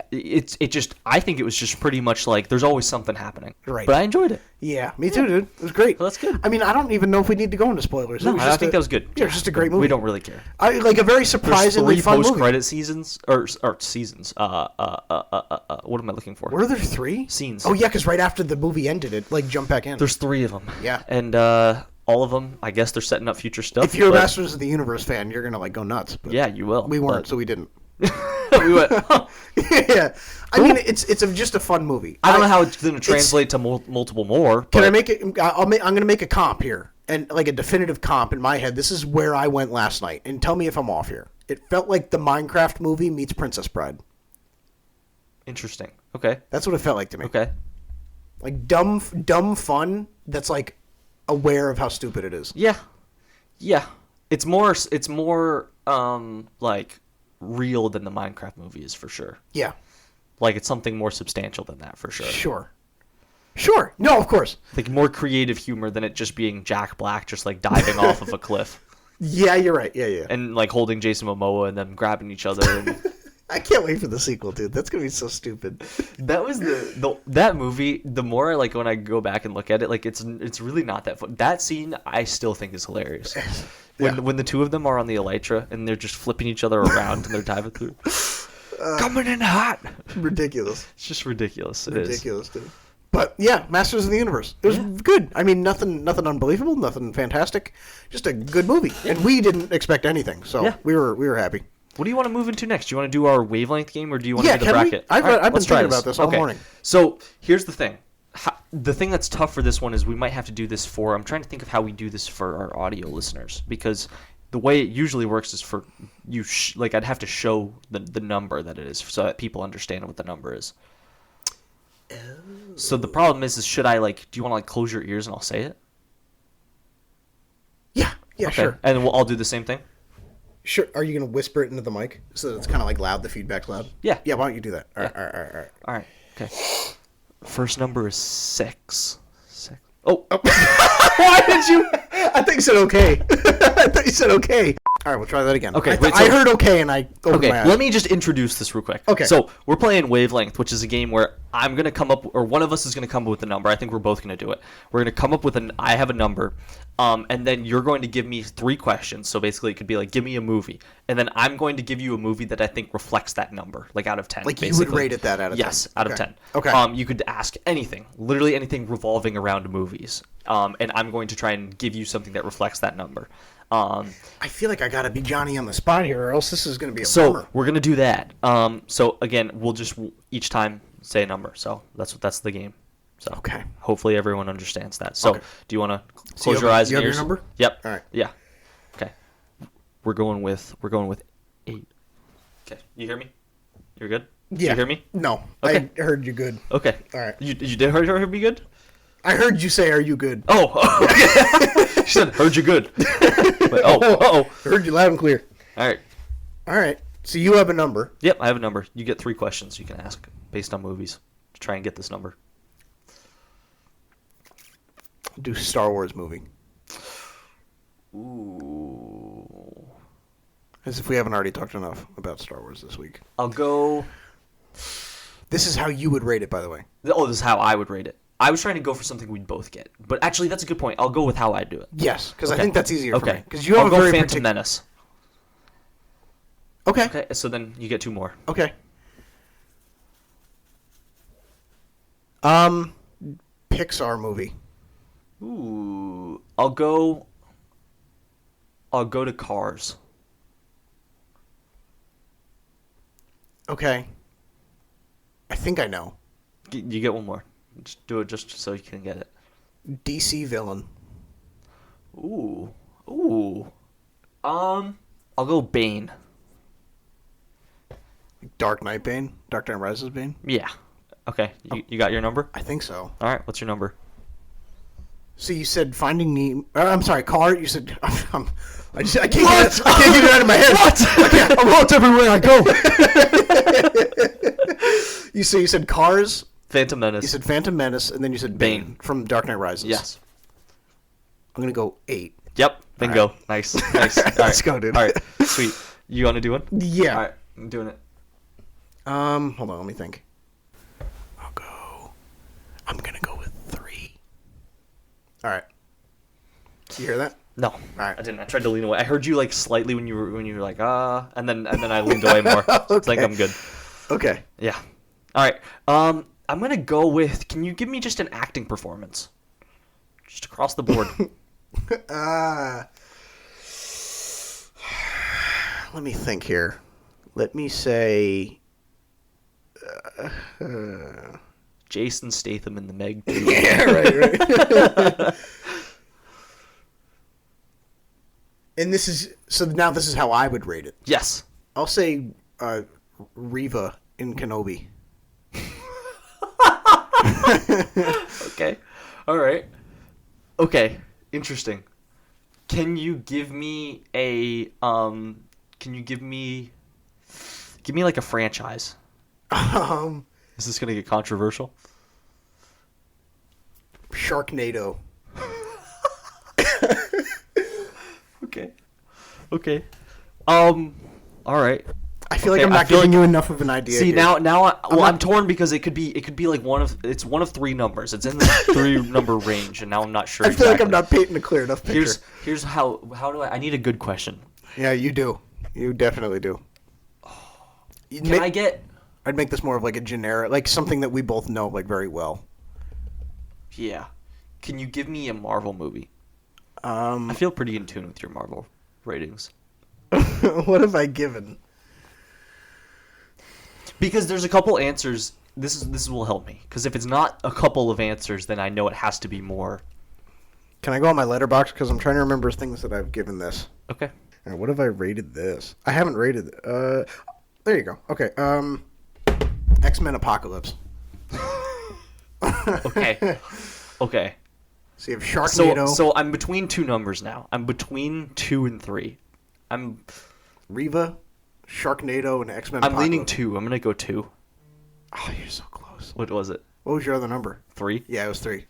I think it was just pretty much like there's always something happening. Right. But I enjoyed it. Yeah, me too, dude. It was great. Well, that's good. I mean, I don't even know if we need to go into spoilers. No, I think that was good. Yeah, it was just a great movie. We don't really care. Like a very surprisingly fun movie. There's 3 post-credit seasons, or seasons. What am I looking for? Were there 3? Scenes. Oh, yeah, because right after the movie ended, it, like, jumped back in. There's 3 of them. Yeah. And all of them, I guess they're setting up future stuff. If you're a Masters of the Universe fan, you're going to, like, go nuts. But yeah, you will. We weren't, so we didn't. We went, huh. Yeah. Cool. I mean, it's just a fun movie. I don't know how it's going to translate to multiple more. But... Can I make it? I'm going to make a comp here, and like a definitive comp in my head. This is where I went last night, and tell me if I'm off here. It felt like the Minecraft movie meets Princess Bride. Interesting. Okay. That's what it felt like to me. Okay. Like dumb fun that's like aware of how stupid it is. Yeah. Yeah. It's more like real than the Minecraft movie is for sure. Yeah. Like it's something more substantial than that for sure. Sure. No, of course. Like more creative humor than it just being Jack Black just like diving off of a cliff. Yeah, you're right. Yeah. And like holding Jason Momoa and them grabbing each other. And... I can't wait for the sequel, dude. That's gonna be so stupid. That was that movie. The more like when I go back and look at it, like it's really not that fun. That scene I still think is hilarious. When the two of them are on the elytra and they're just flipping each other around and they're diving through. Coming in hot. Ridiculous. It's just ridiculous. Ridiculous, dude. But yeah, Masters of the Universe. It was good. I mean, nothing unbelievable, nothing fantastic. Just a good movie, and we didn't expect anything, so we were happy. What do you want to move into next? Do you want to do our Wavelength game, or do you want to do the bracket? I've been thinking about this all morning. So here's the thing. The thing that's tough for this one is we might have to do this for. I'm trying to think of how we do this for our audio listeners, because the way it usually works is for you. Like I'd have to show the number that it is so that people understand what the number is. Oh. So the problem is should I do you want to close your ears and I'll say it? Yeah, okay. Sure. And I'll do the same thing. Sure. Are you going to whisper it into the mic so that it's kind of like loud, the feedback's loud? Yeah. Yeah, why don't you do that? All right. Okay. First number is 6. Oh. Why did you? I think you said okay. I thought you said okay. All right, we'll try that again. Okay. I heard okay and I opened my eyes. Let me just introduce this real quick. Okay. So we're playing Wavelength, which is a game where I'm going to come up, or one of us is going to come up with a number. I think we're both going to do it. We're going to come up with I have a number, and then you're going to give me 3 questions. So basically it could be like, give me a movie. And then I'm going to give you a movie that I think reflects that number, like out of 10. Like basically. You would rate it that out of 10? Yes, out of 10. Okay. You could ask anything, literally anything revolving around movies. And I'm going to try and give you something that reflects that number. I feel like I gotta be Johnny on the spot here, or else this is gonna be a bummer. So we're gonna do that. So again, we'll just each time say a number. So that's the game. So okay. Hopefully everyone understands that. So do you want to close your eyes? You and have ears? your number? Yep. All right. Yeah. Okay. We're going with 8. Okay. You hear me? You're good? Yeah. Did you hear me? No. Okay. I heard you good. Okay. All right. You did hear me good? I heard you say, "Are you good?" Oh. She said, "Heard you good." But, Heard you loud and clear. All right. So you have a number. Yep, I have a number. You get 3 questions you can ask based on movies to try and get this number. Do Star Wars movie. Ooh. As if we haven't already talked enough about Star Wars this week. I'll go... This is how you would rate it, by the way. Oh, this is how I would rate it. I was trying to go for something we'd both get. But actually, that's a good point. I'll go with how I do it. Yes, because Okay. I think that's easier for me. Okay. Because you have I'll a go very Phantom Menace. Okay. Okay, so then you get 2 more. Okay. Pixar movie. Ooh. I'll go to Cars. Okay. I think I know. You get 1 more. Just do it just so you can get it. DC villain. Ooh. I'll go Bane. Dark Knight Bane? Dark Knight Rises Bane? Yeah. Okay. You got your number? I think so. All right. What's your number? So you said Finding Nemo. I'm sorry, Car. You said I can't get it out of my head. What? I'm lost everywhere I go. You said Cars. Phantom Menace. You said Phantom Menace, and then you said Bane from Dark Knight Rises. Yes. I'm gonna go 8. Yep. Bingo. Right. Nice. All Let's right. go, dude. All right. Sweet. You want to do one? Yeah. All right. I'm doing it. Hold on. Let me think. I'm gonna go with 3. All right. You hear that? No. All right. I didn't. I tried to lean away. I heard you like slightly when you were like and then I leaned away more. Okay. It's like I'm good. Okay. Yeah. All right. I'm gonna go with. Can you give me just an acting performance, just across the board? Let me think here. Let me say. Jason Statham in the Meg 2. Yeah, right. And this is how I would rate it. Yes. I'll say Reva in Kenobi. Okay. All right. Okay. Interesting. Can you give me a give me like a franchise? Is this gonna get controversial? Sharknado. Okay. All right. I feel like Okay, I'm I not feel giving like- you enough of an idea. See here. I'm torn because it could be like one of 3 numbers. It's in the 3 number range, and now I'm not sure. I feel like exactly. I'm not painting a clear enough picture. Here's how do I need a good question. Yeah, you do. You definitely do. I'd make this more of like a generic, like something that we both know like very well. Yeah. Can you give me a Marvel movie? I feel pretty in tune with your Marvel ratings. What have I given? Because there's a couple answers. This will help me. Because if it's not a couple of answers, then I know it has to be more. Can I go on my Letterboxd? Because I'm trying to remember things that I've given this. Okay. All right, what have I rated this? I haven't rated it. There you go. Okay. X-Men Apocalypse. Okay. Okay. So you have Sharknado. So I'm between 2 numbers now. I'm between 2 and 3. I'm Reva, Sharknado, and X-Men I'm Apocalypse. leaning 2. I'm gonna go 2. Oh, you're so close. What was it? What was your other number? 3? Yeah, it was 3.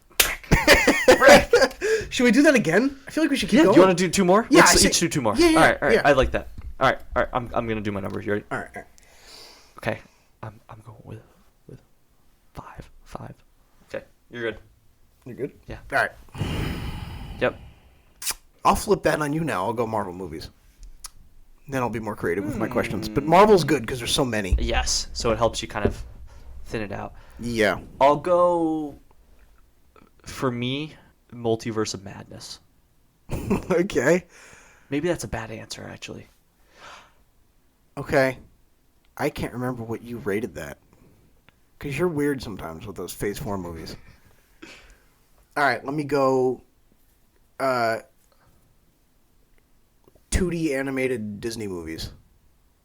Should we do that again? I feel like we should keep Yeah. going. Do you want to do 2 more? Yeah, Let's each do 2 more. Yeah, All right. yeah. I like that. All right. I'm gonna do my number. You ready? All right. Okay. I'm going with 5. Okay. You're good. You good? Yeah. All right. Yep. I'll flip that on you now. I'll go Marvel movies. Then I'll be more creative with my questions. But Marvel's good because there's so many. Yes. So it helps you kind of thin it out. Yeah. I'll go. For me, Multiverse of Madness. Okay. Maybe that's a bad answer, actually. Okay. I can't remember what you rated that. Because you're weird sometimes with those Phase 4 movies. All right, let me go 2D animated Disney movies.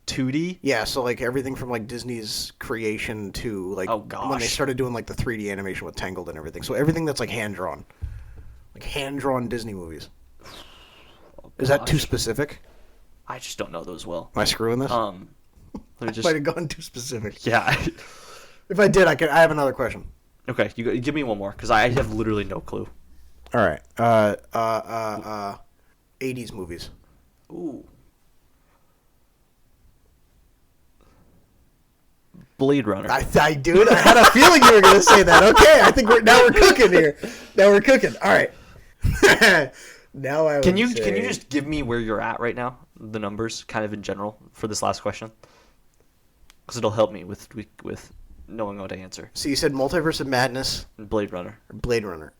2D? Yeah, so like everything from like Disney's creation to like Oh, gosh. when they started doing like the 3D animation with Tangled and everything. So everything that's like hand-drawn. Like hand-drawn Disney movies. Oh, Is that too gosh. specific? I just don't know those well. Am I screwing this? Let me I just. might have gone too specific. Yeah. If I did, I have another question. Okay, you give me one more because I have literally no clue. All right. 80s movies. Ooh. Blade Runner. Dude, I had a feeling you were going to say that. Okay, I think we're cooking here. Now we're cooking. All right. Now I Can you just give me where you're at right now? The numbers, kind of in general, for this last question, because it'll help me with knowing what to answer. So you said Multiverse of Madness, Blade Runner. Blade Runner.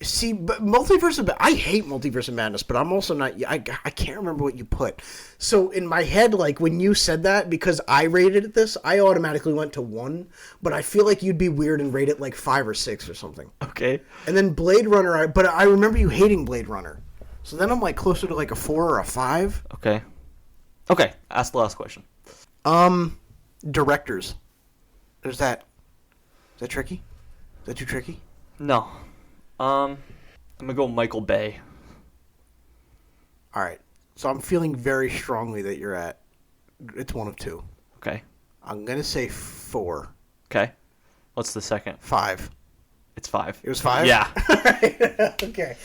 But Multiverse of I hate Multiverse of Madness, but I'm also not. I can't remember what you put. So in my head, like when you said that, because I rated it this, I automatically went to 1. But I feel like you'd be weird and rate it like 5 or 6 or something. Okay. And then Blade Runner, but I remember you hating Blade Runner. So then I'm like closer to like a 4 or a 5. Okay. Okay. Ask the last question. Directors. Is that tricky? Is that too tricky? No. I'm gonna go Michael Bay. All right. So I'm feeling very strongly that you're at. It's one of 2. Okay. I'm gonna say 4. Okay. What's the second? 5. It's 5. It was 5. Yeah. Okay.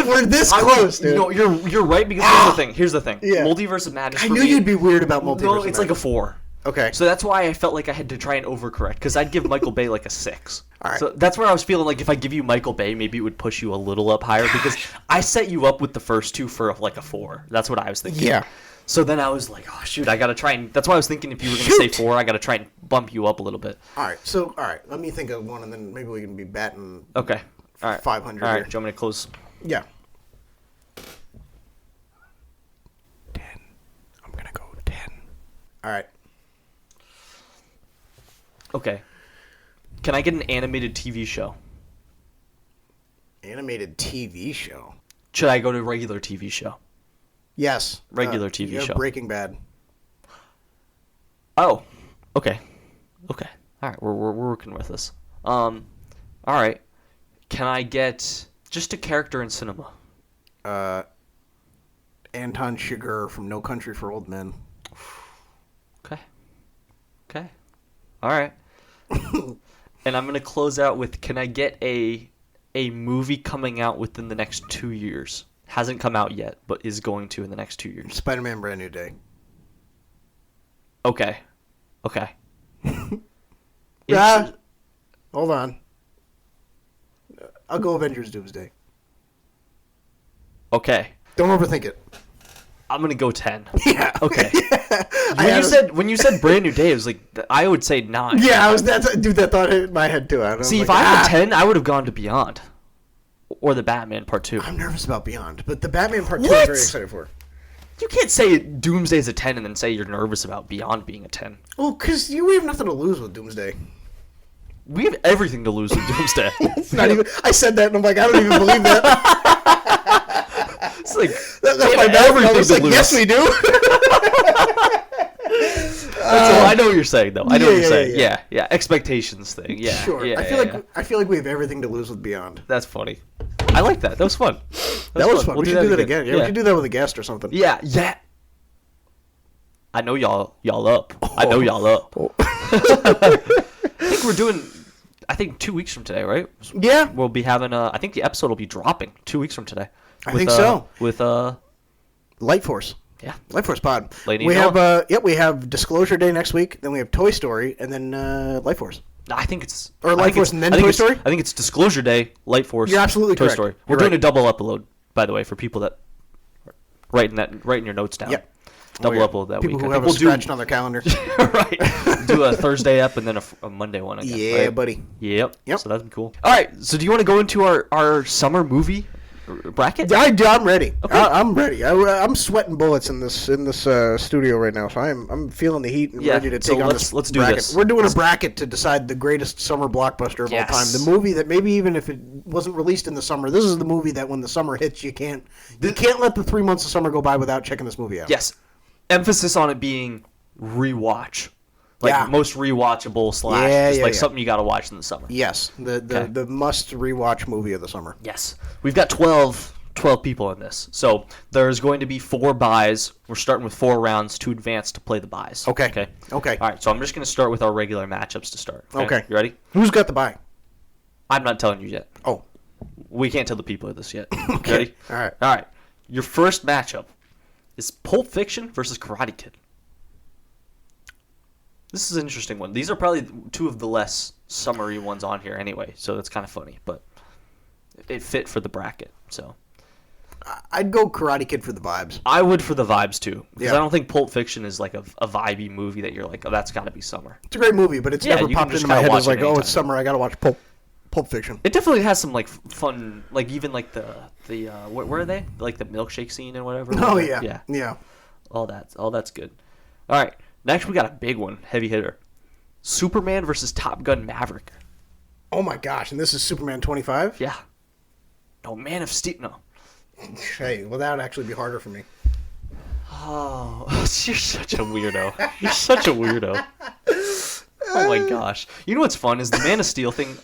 We're this close, dude. No, you're right because here's the thing. Yeah. Multiverse of Madness. I knew you'd be weird about Multiverse. No, of it's like a 4. Okay. So that's why I felt like I had to try and overcorrect, because I'd give Michael Bay like a 6. All right. So that's where I was feeling like if I give you Michael Bay, maybe it would push you a little up higher, because I set you up with the first 2 for like a 4. That's what I was thinking. Yeah. So then I was like, oh shoot, I gotta try and. That's why I was thinking if you were gonna say 4, I gotta try and bump you up a little bit. All right. So let me think of one, and then maybe we can be batting. Okay. All right. 500. All right. Here. Do you want me to close? Yeah. 10. I'm gonna go 10. All right. Okay. Can I get an animated TV show? Animated TV show. Should I go to regular TV show? Yes. Regular TV show. Breaking Bad. Oh. Okay. Okay. All right. We're working with this. All right. Can I get just a character in cinema? Anton Chigurh from No Country for Old Men. Okay. Okay. All right. And I'm gonna close out with: can I get a movie coming out within the next 2 years? Hasn't come out yet, but is going to in the next 2 years. Spider-Man: Brand New Day. Okay. Okay. Hold on. I'll go Avengers: Doomsday. Okay. Don't overthink it. I'm gonna go 10. Yeah. Okay. Yeah. When you said Brand New Day, it was like I would say 9. Yeah, that thought hit my head too. See, if I had 10, I would have gone to Beyond, or the Batman Part 2. I'm nervous about Beyond, but the Batman Part 2 What? I'm very excited for. You can't say Doomsday's a 10 and then say you're nervous about Beyond being a 10. Well, because we have nothing to lose with Doomsday. We have everything to lose with Doomsday. It's not even. I said that and I'm like, I don't even believe that. It's like That's we my have mouth. I everything was to like, lose. yes, we do. I know what you're saying, though. I know what you're yeah, saying. yeah. Yeah. Expectations thing. Yeah. Sure. Yeah, I feel like we have everything to lose with Beyond. That's funny. I like that. That was fun. That was fun. We'll We should do that again. Yeah, we should do that with a guest or something. Yeah. Yeah. I know y'all up. I know y'all up. I think we're doing. I think 2 weeks from today, right? Yeah. We'll be having I think the episode will be dropping 2 weeks from today. I think so. With Light Force. Yeah. Light Force Pod. Lady we Noah. have we have Disclosure Day next week. Then we have Toy Story, and then Light Force. I think it's Light Force and then Toy Story. I think it's Disclosure Day, Light Force. You're absolutely Toy correct. Story. You're We're doing right. a double upload, by the way, for people that writing your notes down. Yep. Double yeah. upload that People week. who I have think a scratch on their calendar. right. Do a Thursday up and then a Monday one again. Yeah, right? buddy. Yep. Yep. So that'd be cool. All right. So do you want to go into our summer movie bracket? I'm ready. Okay. I'm ready. I'm sweating bullets in this studio right now, so I'm feeling the heat and ready to take on this let's do bracket. this. We're doing a bracket to decide the greatest summer blockbuster of all time. The movie that maybe even if it wasn't released in the summer, this is the movie that when the summer hits, you can't let the 3 months of summer go by without checking this movie out. Yes. Emphasis on it being rewatch. Like most rewatchable / something you got to watch in the summer. Yes, the must rewatch movie of the summer. Yes. We've got 12 people in this. So there's going to be 4 buys. We're starting with 4 rounds to advance to play the buys. Okay. All right. So I'm just going to start with our regular matchups to start. Okay. You ready? Who's got the bye? I'm not telling you yet. Oh. We can't tell the people this yet. Okay. Ready? All right. Your first matchup is Pulp Fiction versus Karate Kid. This is an interesting one. These are probably two of the less summery ones on here anyway, so that's kind of funny. But it fit for the bracket, so. I'd go Karate Kid for the vibes. I would for the vibes, too. Because Yeah. I don't think Pulp Fiction is like a vibey movie that you're like, oh, that's got to be summer. It's a great movie, but it's Yeah, never you can popped just into my kinda head watch as like, it oh, anytime. it's summer, I gotta watch Pulp Fiction. It definitely has some like fun, like even like the where are they? Like the milkshake scene and whatever. Oh, yeah. Yeah. Yeah. All that's good. All right, next we got a big one, heavy hitter. Superman versus Top Gun Maverick. Oh, my gosh. And this is Superman 25? Yeah. No, Man of Steel. No. Hey, well, that would actually be harder for me. Oh, you're such a weirdo. You're such a weirdo. Oh my gosh. You know what's fun is the Man of Steel thing.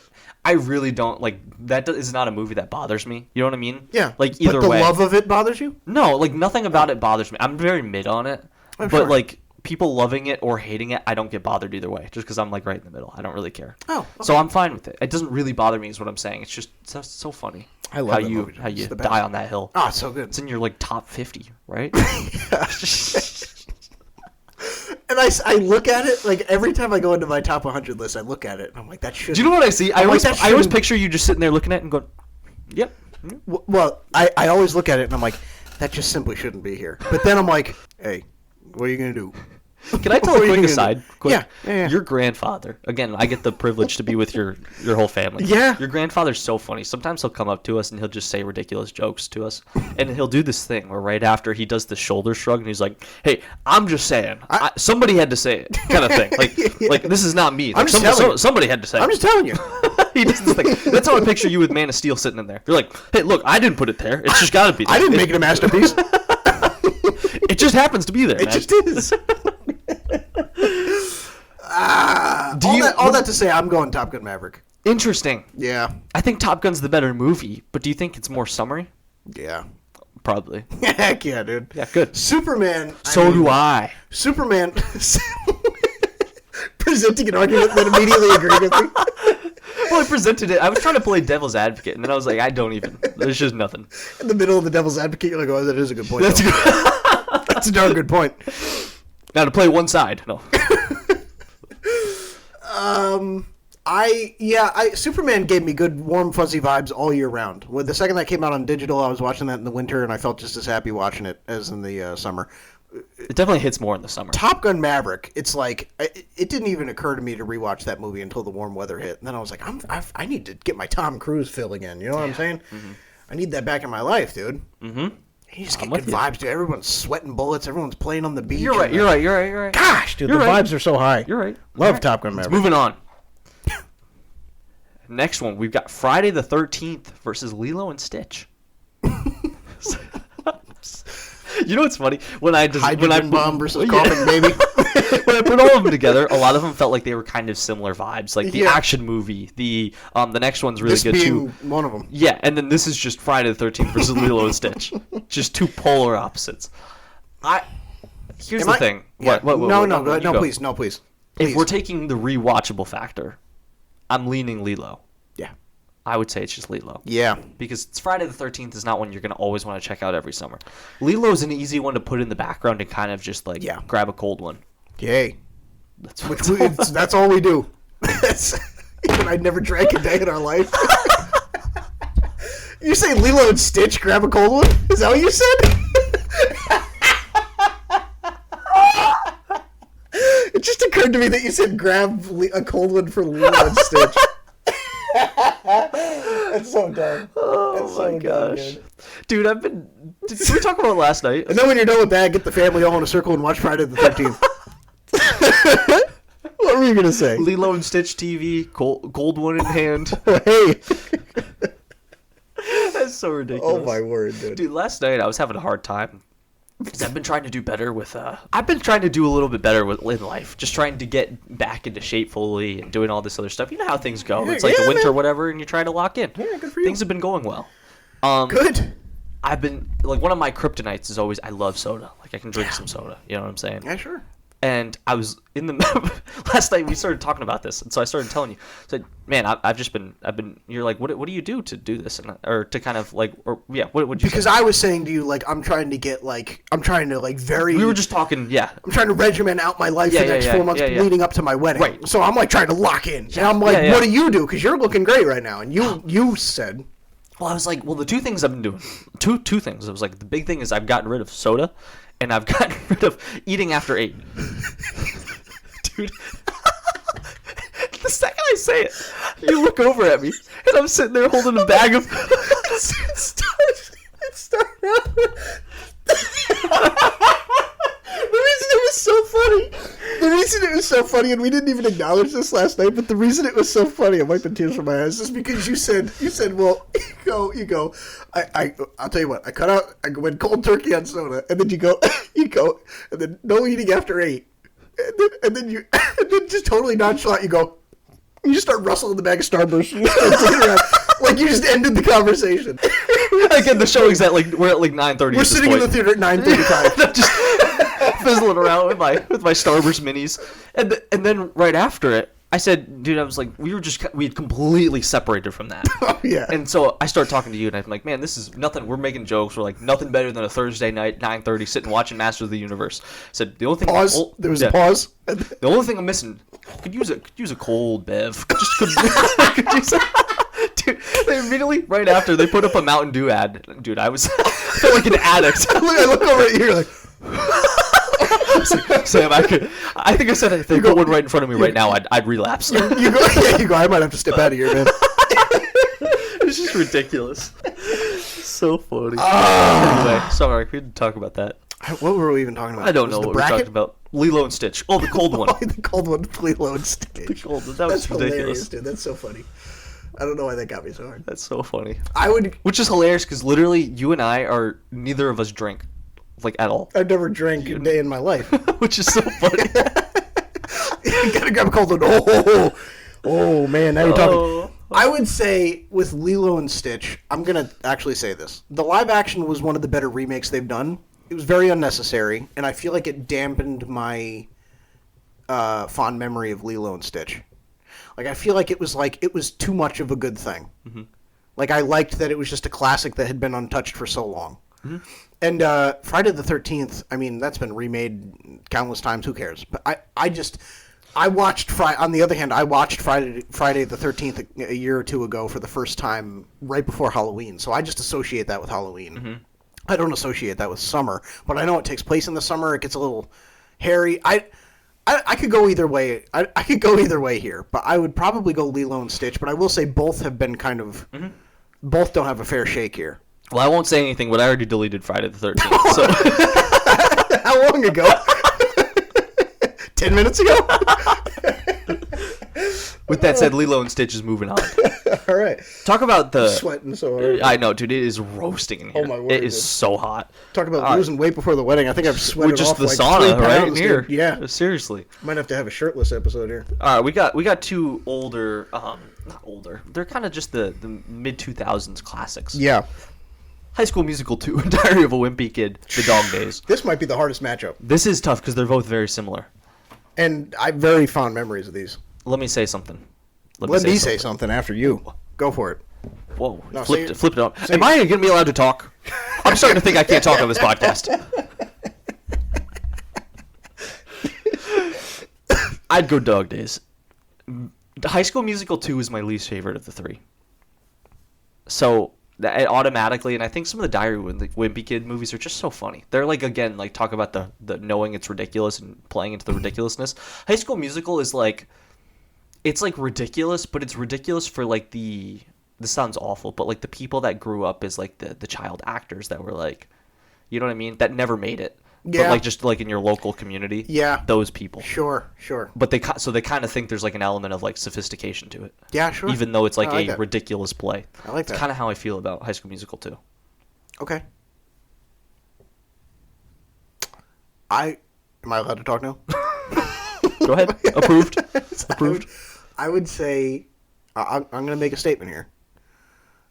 I really don't like that. Is not a movie that bothers me. You know what I mean? Yeah. Like either but the way. love of it bothers you? No, like nothing about it bothers me. I'm very mid on it. But sure. like people loving it or hating it, I don't get bothered either way. Just because I'm like right in the middle. I don't really care. Oh, okay. So I'm fine with it. It doesn't really bother me is what I'm saying. It's just so funny. I love how that you movie. how you It's the best. die on that hill. Oh, it's so good. It's in your like top 50, right? And I look at it, like, every time I go into my top 100 list, I look at it, and I'm like, that should. Do you know what I see? I I'm like, always that I always shouldn't- picture you just sitting there looking at it and going, "Yep." Well, I always look at it, and I'm like, that just simply shouldn't be here. But then I'm like, hey, what are you going to do? Can I tell What a are you quick gonna aside? do? Quick. Yeah. Your grandfather. Again, I get the privilege to be with your whole family. Yeah. Your grandfather's so funny. Sometimes he'll come up to us and he'll just say ridiculous jokes to us. And he'll do this thing where right after he does the shoulder shrug and he's like, "Hey, I'm just saying. Somebody had to say it," kind of thing. Like this is not me. Like, I'm just telling you. somebody had to say I'm it. just telling you. He does this thing. That's how I picture you with Man of Steel sitting in there. You're like, "Hey, look, I didn't put it there. It's just got to be there. I didn't make it a masterpiece. It just happens to be there, It man." just is. All that to say, I'm going Top Gun Maverick. Interesting. Yeah. I think Top Gun's the better movie, but do you think it's more summery? Yeah. Probably. Heck yeah, dude. Yeah, good. Superman. Do I. Superman. Presenting an argument that immediately agreed with me. Well, I presented it. I was trying to play devil's advocate, and then I was like, I don't even. There's just nothing. In the middle of the devil's advocate, you're like, oh, that is a good point. That's though. good. That's a darn good point. Now to play one side. No. Superman gave me good, warm, fuzzy vibes all year round. When the second that came out on digital, I was watching that in the winter, and I felt just as happy watching it as in the summer. It definitely hits more in the summer. Top Gun Maverick, it's like, it didn't even occur to me to rewatch that movie until the warm weather hit. And then I was like, I need to get my Tom Cruise fill again. You know what I'm saying? Mm-hmm. I need that back in my life, dude. Mm-hmm. You just get good vibes, dude. Everyone's sweating bullets. Everyone's playing on the beach. You're right. You're right. Gosh, dude, You're the right. vibes are so high. You're right. Love Top Gun Maverick. Moving on. Next one, we've got Friday the 13th versus Lilo and Stitch. You know what's funny? Hydrogen bomb versus coffin baby. When I put all of them together, a lot of them felt like they were kind of similar vibes. Like the action movie, the next one's really good too. One of them. Yeah, and then this is just Friday the 13th versus Lilo and Stitch. Just two polar opposites. Here's the thing. Yeah. What, No, please. If we're taking the rewatchable factor, I'm leaning Lilo. Yeah. I would say it's just Lilo. Yeah. Because it's Friday the 13th is not one you're going to always want to check out every summer. Lilo is an easy one to put in the background and kind of just like grab a cold one. Yay. That's that's all we do. I'd never drank a day in our life. You say Lilo and Stitch grab a cold one? Is that what you said? It just occurred to me that you said grab a cold one for Lilo and Stitch. That's so dumb. Oh my gosh. Dude, did we talk about it last night? And then when you're done with that, get the family all in a circle and watch Friday the 13th. What were you going to say? Lilo and Stitch TV, gold one in hand. Hey. That's so ridiculous. Oh my word, dude. Dude, last night I was having a hard time. Because I've been trying to do better with, I've been trying to do a little bit better in life. Just trying to get back into shape fully and doing all this other stuff. You know how things go. It's like the winter or whatever, and you're trying to lock in. Yeah, good for you. Things have been going well. Good. I've been, like, one of my kryptonites is always, I love soda. Like, I can drink some soda. You know what I'm saying? Yeah, sure. And I was in the last night we started talking about this, and so I started telling you. I said, "Man, I've been." You're like, "What do you do to do this?" Or to kind of like, or yeah, what would you? Because say? I was saying to you, like, I'm trying to very. We were just talking, yeah. I'm trying to regiment out my life for the next 4 months leading up to my wedding. Right. So I'm like trying to lock in. And I'm like, what do you do? Because you're looking great right now. And you said. Well, I was like, the two things I've been doing, two things. I was like, the big thing is I've gotten rid of soda, and I've gotten rid of eating after 8. Dude, the second I say it, you look over at me, and I'm sitting there holding a bag of. It started out. The reason it was so funny, and we didn't even acknowledge this last night, but the reason it was so funny, I'm wiping tears from my eyes, is because you said, well, you go, I'll tell you what, I went cold turkey on soda, and then you go, and then no eating after 8, and then just totally nonchalant, you just start rustling the bag of Starburst, and you start digging around, like you just ended the conversation. Again, the showing's at we're at 9:30. We're sitting in the theater at 9:35. Just fizzling around with my Starburst minis, and then right after it, I said, dude, I was like, we had completely separated from that. Oh yeah. And so I started talking to you, and I'm like, man, this is nothing. We're making jokes. We're like, nothing better than a Thursday night, 9:30, sitting watching Masters of the Universe. I said the only thing. Pause. There was a pause. The only thing I'm missing, could use a cold bev. Could use a. Dude, they immediately right after they put up a Mountain Dew ad. Dude, I felt like an addict. I look over at you like. Sam, I think I said if they put one right in front of me right now, I'd relapse. You go. I might have to step out of here, man. It's just ridiculous. So funny. Anyway, sorry, we didn't talk about that. What were we even talking about? I don't know what we talked about. Lilo and Stitch. Oh, the cold one. The cold one, Lilo and Stitch. The cold one. That was That's ridiculous. Hilarious, dude. That's so funny. I don't know why that got me so hard. That's so funny. Which is hilarious because literally you and I neither of us drink, like at all. I've never drank a day in my life. Which is so funny. You gotta grab a cold one. Oh man, now you're talking. I would say with Lilo and Stitch, I'm gonna actually say this: the live action was one of the better remakes they've done. It was very unnecessary, and I feel like it dampened my fond memory of Lilo and Stitch. Like I feel like it was too much of a good thing. Mm-hmm. Like I liked that it was just a classic that had been untouched for so long. Mm-hmm. And Friday the 13th, I mean, that's been remade countless times. Who cares? But I watched Friday. On the other hand, I watched Friday the 13th a year or two ago for the first time right before Halloween. So I just associate that with Halloween. Mm-hmm. I don't associate that with summer, but I know it takes place in the summer. It gets a little hairy. I could go either way. I could go either way here, but I would probably go Lilo and Stitch. But I will say both have been kind of both don't have a fair shake here. Well, I won't say anything, but I already deleted Friday the 13th. So. How long ago? 10 minutes ago? With that said, Lilo and Stitch is moving on. All right. Talk about the... Sweating so hard. I know, dude. It is roasting in here. Oh, my word. It is so hot. Talk about losing weight before the wedding. I think I've sweated just off the like sauna, 3 right? pounds, Here. dude. Yeah. Seriously. Might have to have a shirtless episode here. All right, we got two older... not older. They're kind of just the mid-2000s classics. Yeah. High School Musical 2, Diary of a Wimpy Kid, The Dog Days. This might be the hardest matchup. This is tough because they're both very similar. And I have very fond memories of these. Let me say something. Let me say something after you. Go for it. Whoa. No, flip it up. Am I going to be allowed to talk? I'm starting to think I can't talk on this podcast. I'd go Dog Days. High School Musical 2 is my least favorite of the three. So... automatically, and I think some of the Diary of the Wimpy Kid movies are just so funny. They're like, again, like talk about the knowing it's ridiculous and playing into the ridiculousness. High School Musical is like, it's like ridiculous, but it's ridiculous for like this sounds awful, but like the people that grew up as like the child actors that were like, you know what I mean? That never made it. Yeah. But like just like in your local community. Yeah. Those people. Sure. But they kind of think there's like an element of like sophistication to it. Yeah, sure. Even though it's like a ridiculous play. I like that. It's kind of how I feel about High School Musical 2. Okay. Am I allowed to talk now? Go ahead. Approved. Approved. I would say I'm going to make a statement here.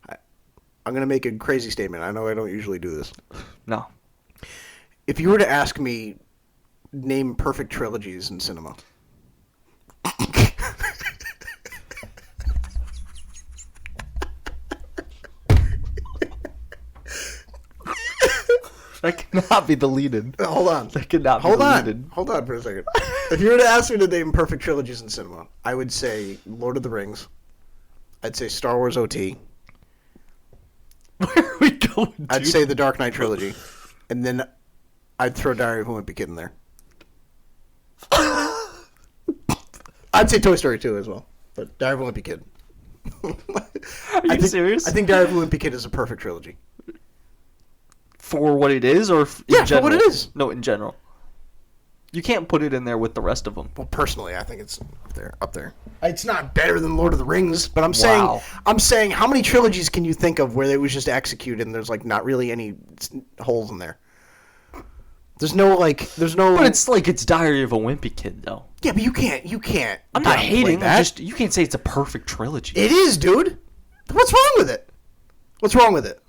I'm going to make a crazy statement. I know I don't usually do this. No. If you were to ask me name perfect trilogies in cinema. That cannot be the lead-in. Hold on. That cannot be the lead-in. Hold on for a second. If you were to ask me to name perfect trilogies in cinema, I would say Lord of the Rings. I'd say Star Wars OT. Where are we going, dude? I'd say the Dark Knight trilogy. And then I'd throw Diary of a Wimpy Kid in there. I'd say Toy Story 2 as well. But Diary of a Wimpy Kid. Are you serious? I think Diary of a Wimpy Kid is a perfect trilogy. For what it is, or yeah, in general? For what it is. No, in general. You can't put it in there with the rest of them. Well, personally, I think it's up there. It's not better than Lord of the Rings, but I'm saying, how many trilogies can you think of where they was just executed and there's like not really any holes in there? There's no. But it's Diary of a Wimpy Kid, though. Yeah, but you can't. I'm not hating that. You can't say it's a perfect trilogy. It is, dude. What's wrong with it? What's wrong with it?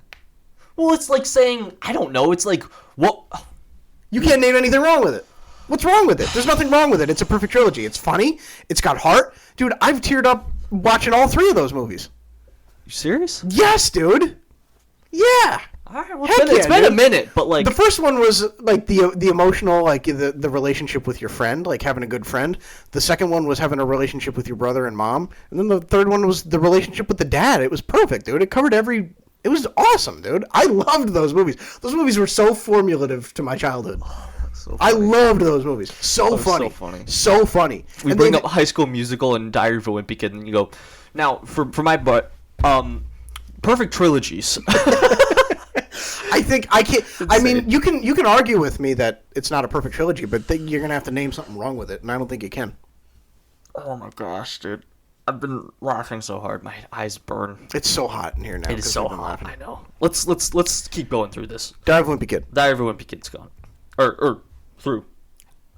Well, it's like saying, I don't know. It's like, what? You can't name anything wrong with it. What's wrong with it? There's nothing wrong with it. It's a perfect trilogy. It's funny. It's got heart. Dude, I've teared up watching all three of those movies. You serious? Yes, dude. Yeah. All right, well, it's been a minute, but like... The first one was like the emotional, like the relationship with your friend, like having a good friend. The second one was having a relationship with your brother and mom. And then the third one was the relationship with the dad. It was perfect, dude. It covered every... It was awesome, dude. I loved those movies. Those movies were so formulative to my childhood. So I loved those movies. So funny. So funny. We bring up High School Musical and Diary of a Wimpy Kid, and you go, now, for my butt, perfect trilogies. I think I can't. I mean, you can argue with me that it's not a perfect trilogy, but you're gonna have to name something wrong with it, and I don't think you can. Oh my gosh, dude! I've been laughing so hard, my eyes burn. It's so hot in here now. It is so hot. I know. Let's keep going through this. Diary of a Wimpy Kid. Diary of a Wimpy Kid's gone, or through.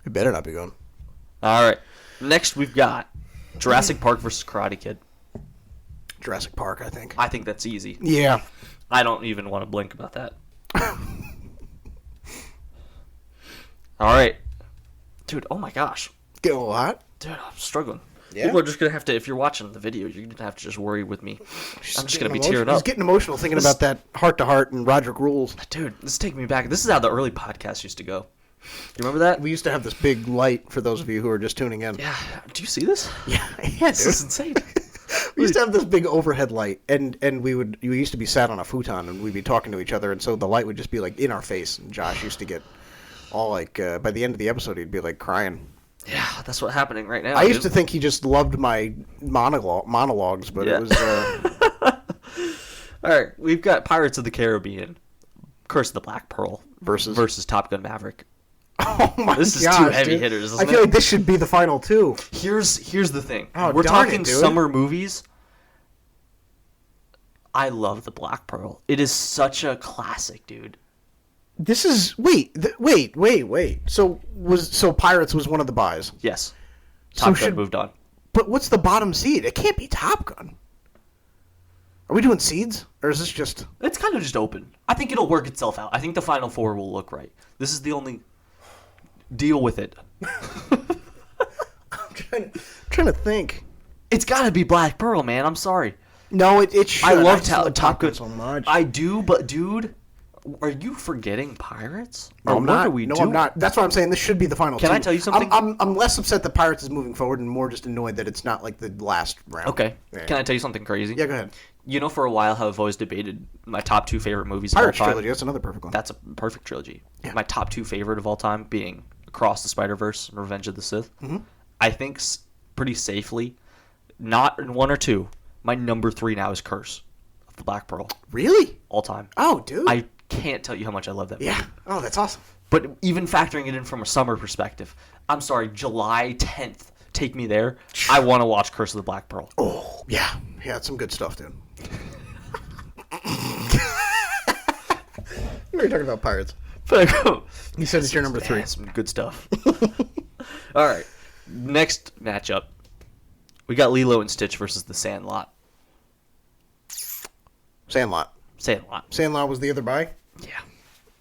It better not be gone. All right. Next, we've got Jurassic Park versus Karate Kid. Jurassic Park, I think. I think that's easy. Yeah. I don't even want to blink about that. All right. Dude, oh my gosh. Getting a little hot? Dude, I'm struggling. Yeah? People are just going to have to, if you're watching the video, you're going to have to just worry with me. I'm just going to be tearing up. He's getting emotional thinking about that heart-to-heart and Roderick Rules. Dude, this is taking me back. This is how the early podcasts used to go. You remember that? We used to have this big light for those of you who are just tuning in. Yeah. Do you see this? Yeah. This is insane. We used to have this big overhead light, and we used to be sat on a futon, and we'd be talking to each other, and so the light would just be like in our face. And Josh used to get all like by the end of the episode, he'd be like crying. Yeah, that's what's happening right now. I used to think he just loved my monologues, but it was. All right, we've got Pirates of the Caribbean, Curse of the Black Pearl versus Top Gun Maverick. Oh my gosh, this is two heavy hitters. I feel like this should be the final two. Here's the thing. Oh, we're talking it, dude. Summer movies. I love the Black Pearl. It is such a classic, dude. This is wait. So Pirates was one of the buys. Yes. Top Gun moved on. But what's the bottom seed? It can't be Top Gun. Are we doing seeds, or is this just? It's kind of just open. I think it'll work itself out. I think the final four will look right. This is the only. Deal with it. I'm trying to think. It's got to be Black Pearl, man. I'm sorry. No, it should. I love Top Gun so much. I do, but dude, are you forgetting Pirates? No, I'm not. No, I'm not. That's why I'm saying this should be the final. Can I tell you something? I'm less upset that Pirates is moving forward and more just annoyed that it's not like the last round. Okay. Yeah. Can I tell you something crazy? Yeah, go ahead. You know, for a while, how I've always debated my top two favorite movies Pirates of all time. trilogy. That's another perfect one. That's a perfect trilogy. Yeah. My top two favorite of all time being Across the Spider-Verse and Revenge of the Sith. Mm-hmm. I think pretty safely, not in one or two, my number 3 now is Curse of the Black Pearl. Really? All time. Oh, dude. I can't tell you how much I love that movie. Yeah. Oh, that's awesome. But even factoring it in from a summer perspective, I'm sorry, July 10th, take me there. I want to watch Curse of the Black Pearl. Oh, yeah. Yeah, it's some good stuff, dude. We were talking about Pirates. You said it's your number 3. Yeah, some good stuff. All right. Next matchup. We got Lilo and Stitch versus the Sandlot. Sandlot. Sandlot was the other buy? Yeah.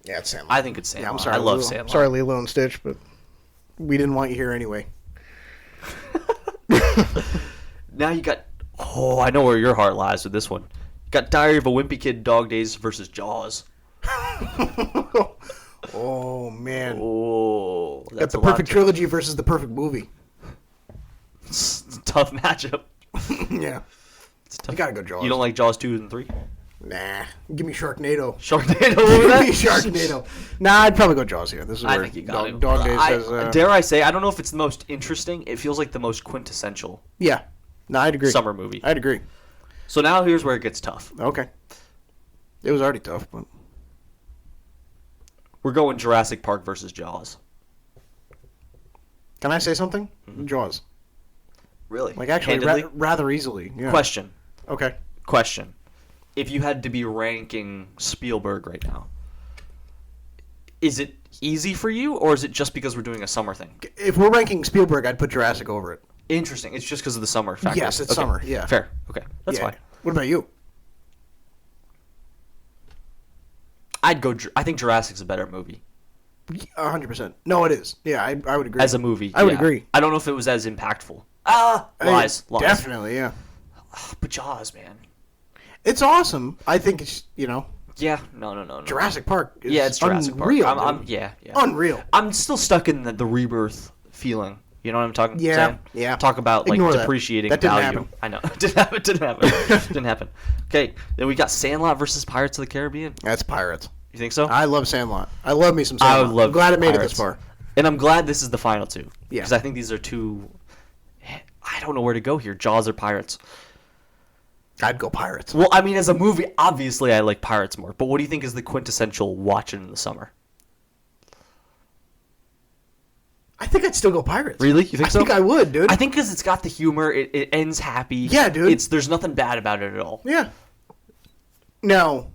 Yeah, it's Sandlot. I think it's Sandlot. Yeah, I'm sorry. I love Lilo. Sandlot. Sorry, Lilo and Stitch, but we didn't want you here anyway. Now you got... Oh, I know where your heart lies with this one. You got Diary of a Wimpy Kid, Dog Days versus Jaws. Oh, man. Oh, Got that's the a lot perfect trilogy versus the perfect movie. It's a tough matchup. Yeah. It's tough. You gotta go Jaws. You don't like Jaws 2 and 3? Nah. Give me Sharknado. Sharknado Give over me that? Sharknado. Nah, I'd probably go Jaws here. This is I where think you got it. Dog Days says... Dare I say, I don't know if it's the most interesting. It feels like the most quintessential Yeah. No, I'd agree. summer movie. I'd agree. So now here's where it gets tough. Okay. It was already tough, but... We're going Jurassic Park versus Jaws. Can I say something? Jaws. Really? Like, actually, rather easily. Yeah. Question. Okay. Question. If you had to be ranking Spielberg right now, is it easy for you, or is it just because we're doing a summer thing? If we're ranking Spielberg, I'd put Jurassic over it. Interesting. It's just because of the summer factor. Yes, it's Okay. summer. Yeah. Fair. Okay. That's Yeah. fine. What about you? I'd go... I think Jurassic's a better movie. 100%. No, it is. Yeah, I would agree. As a movie. I would yeah. agree. I don't know if it was as impactful. Lies. Definitely, yeah. But Jaws, man. It's awesome. I think it's, Yeah. No. Jurassic Park is Yeah, it's Jurassic unreal, Park. dude. Yeah. Unreal. I'm still stuck in the rebirth feeling. You know what I'm talking about? Yeah, yeah. Talk about, like, Ignore that. depreciating That didn't value. happen. I know. Didn't happen. Didn't happen. Okay, then we got Sandlot versus Pirates of the Caribbean. That's Pirates. You think so? I love Sandlot. I love me some Sandlot. I would love I'm glad it made Pirates. it this far. And I'm glad this is the final two. Yeah. Because I think these are two... I don't know where to go here. Jaws or Pirates? I'd go Pirates. Well, I mean, as a movie, obviously I like Pirates more. But what do you think is the quintessential watch it in the summer? I think I'd still go Pirates. Really? You think so? I think I would, dude. I think because it's got the humor. It ends happy. Yeah, dude. There's nothing bad about it at all. Yeah. Now,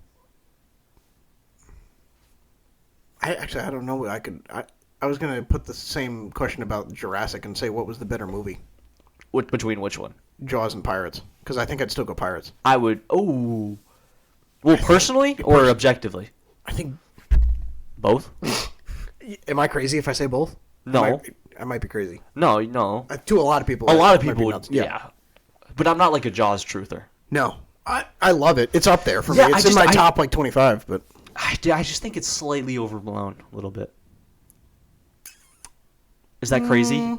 I don't know. I was gonna put the same question about Jurassic and say what was the better movie, Between which one? Jaws and Pirates, because I think I'd still go Pirates. I would. Oh. Well, personally or objectively? I think. Both? Am I crazy if I say both? No. I might be crazy. No. To a lot of people. A lot of it might people be would. nuts. Yeah. But I'm not like a Jaws truther. No. I love it. It's up there for Yeah, me. It's in my top 25, but I just think it's slightly overblown a little bit. Is that crazy?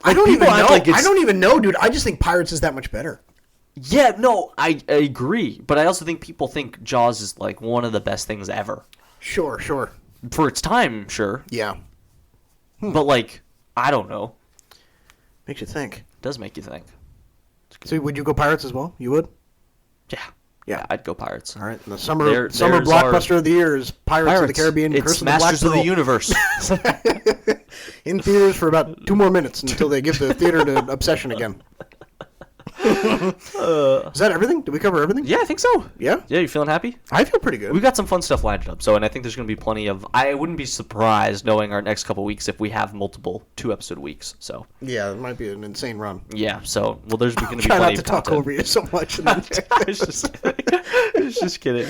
I don't even know. Like I don't even know, dude. I just think Pirates is that much better. Yeah, no, I agree. But I also think people think Jaws is like one of the best things ever. Sure. For its time, sure. Yeah. But like, I don't know. Makes you think. It does make you think. So would you go Pirates as well? You would? Yeah, I'd go Pirates. All right. And the summer There's blockbuster of the year is Pirates of the Caribbean. It's Curse of the Masters Black of the Pearl. Universe. In theaters for about 2 more minutes until they give the theater to Obsession again. Is that everything? Did we cover everything? Yeah, I think so. Yeah? Yeah, you feeling happy? I feel pretty good. We've got some fun stuff lined up, and I think there's going to be plenty of... I wouldn't be surprised knowing our next couple weeks if we have multiple 2-episode weeks, so... Yeah, it might be an insane run. Yeah, so... Well, there's going to be Try plenty not to of talk content. over you so much. I was just kidding. I was just kidding.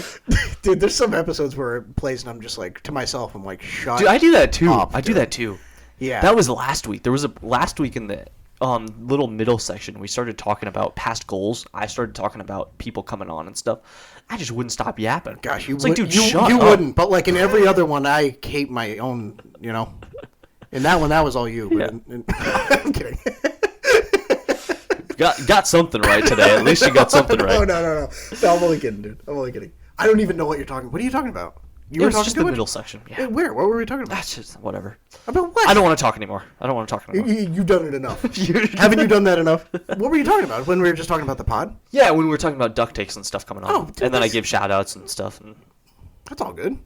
Dude, there's some episodes where it plays and I'm just like, to myself, I'm like, shut Dude, I do that too. up, I do dude. that too. Yeah. That was last week. There was a last week in the little middle section. We started talking about past goals. I started talking about people coming on and stuff. I just wouldn't stop yapping. Gosh, you it's like, dude, you shut up. wouldn't. But like in every other one, I hate my own, In that one, that was all you. But I'm kidding. Got something right today. At least you got something right. No, I'm only kidding, dude. I'm only kidding. I don't even know what you're talking. What are you talking about? You It were was talking just too the much? middle section. Yeah. Where? What were we talking about? That's just whatever. About what? I don't want to talk anymore. You've done it enough. Haven't you done that enough? What were you talking about? When we were just talking about the pod? Yeah, when we were talking about duct takes and stuff coming on. Oh, dude, and then I give shout outs and stuff. And... That's all good.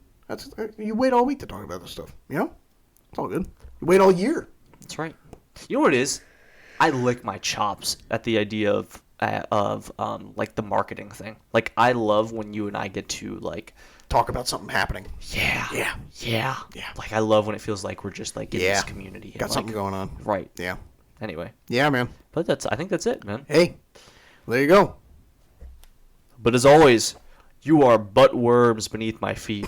You wait all week to talk about this stuff. It's all good. You wait all year. That's right. You know what it is? I lick my chops at the idea of like the marketing thing. Like I love when you and I get to like talk about something happening. Yeah. Like I love when it feels like we're just like in this community. Got something going on. Right. Yeah. Anyway. Yeah, man. But I think that's it, man. Hey, there you go. But as always, you are butt worms beneath my feet.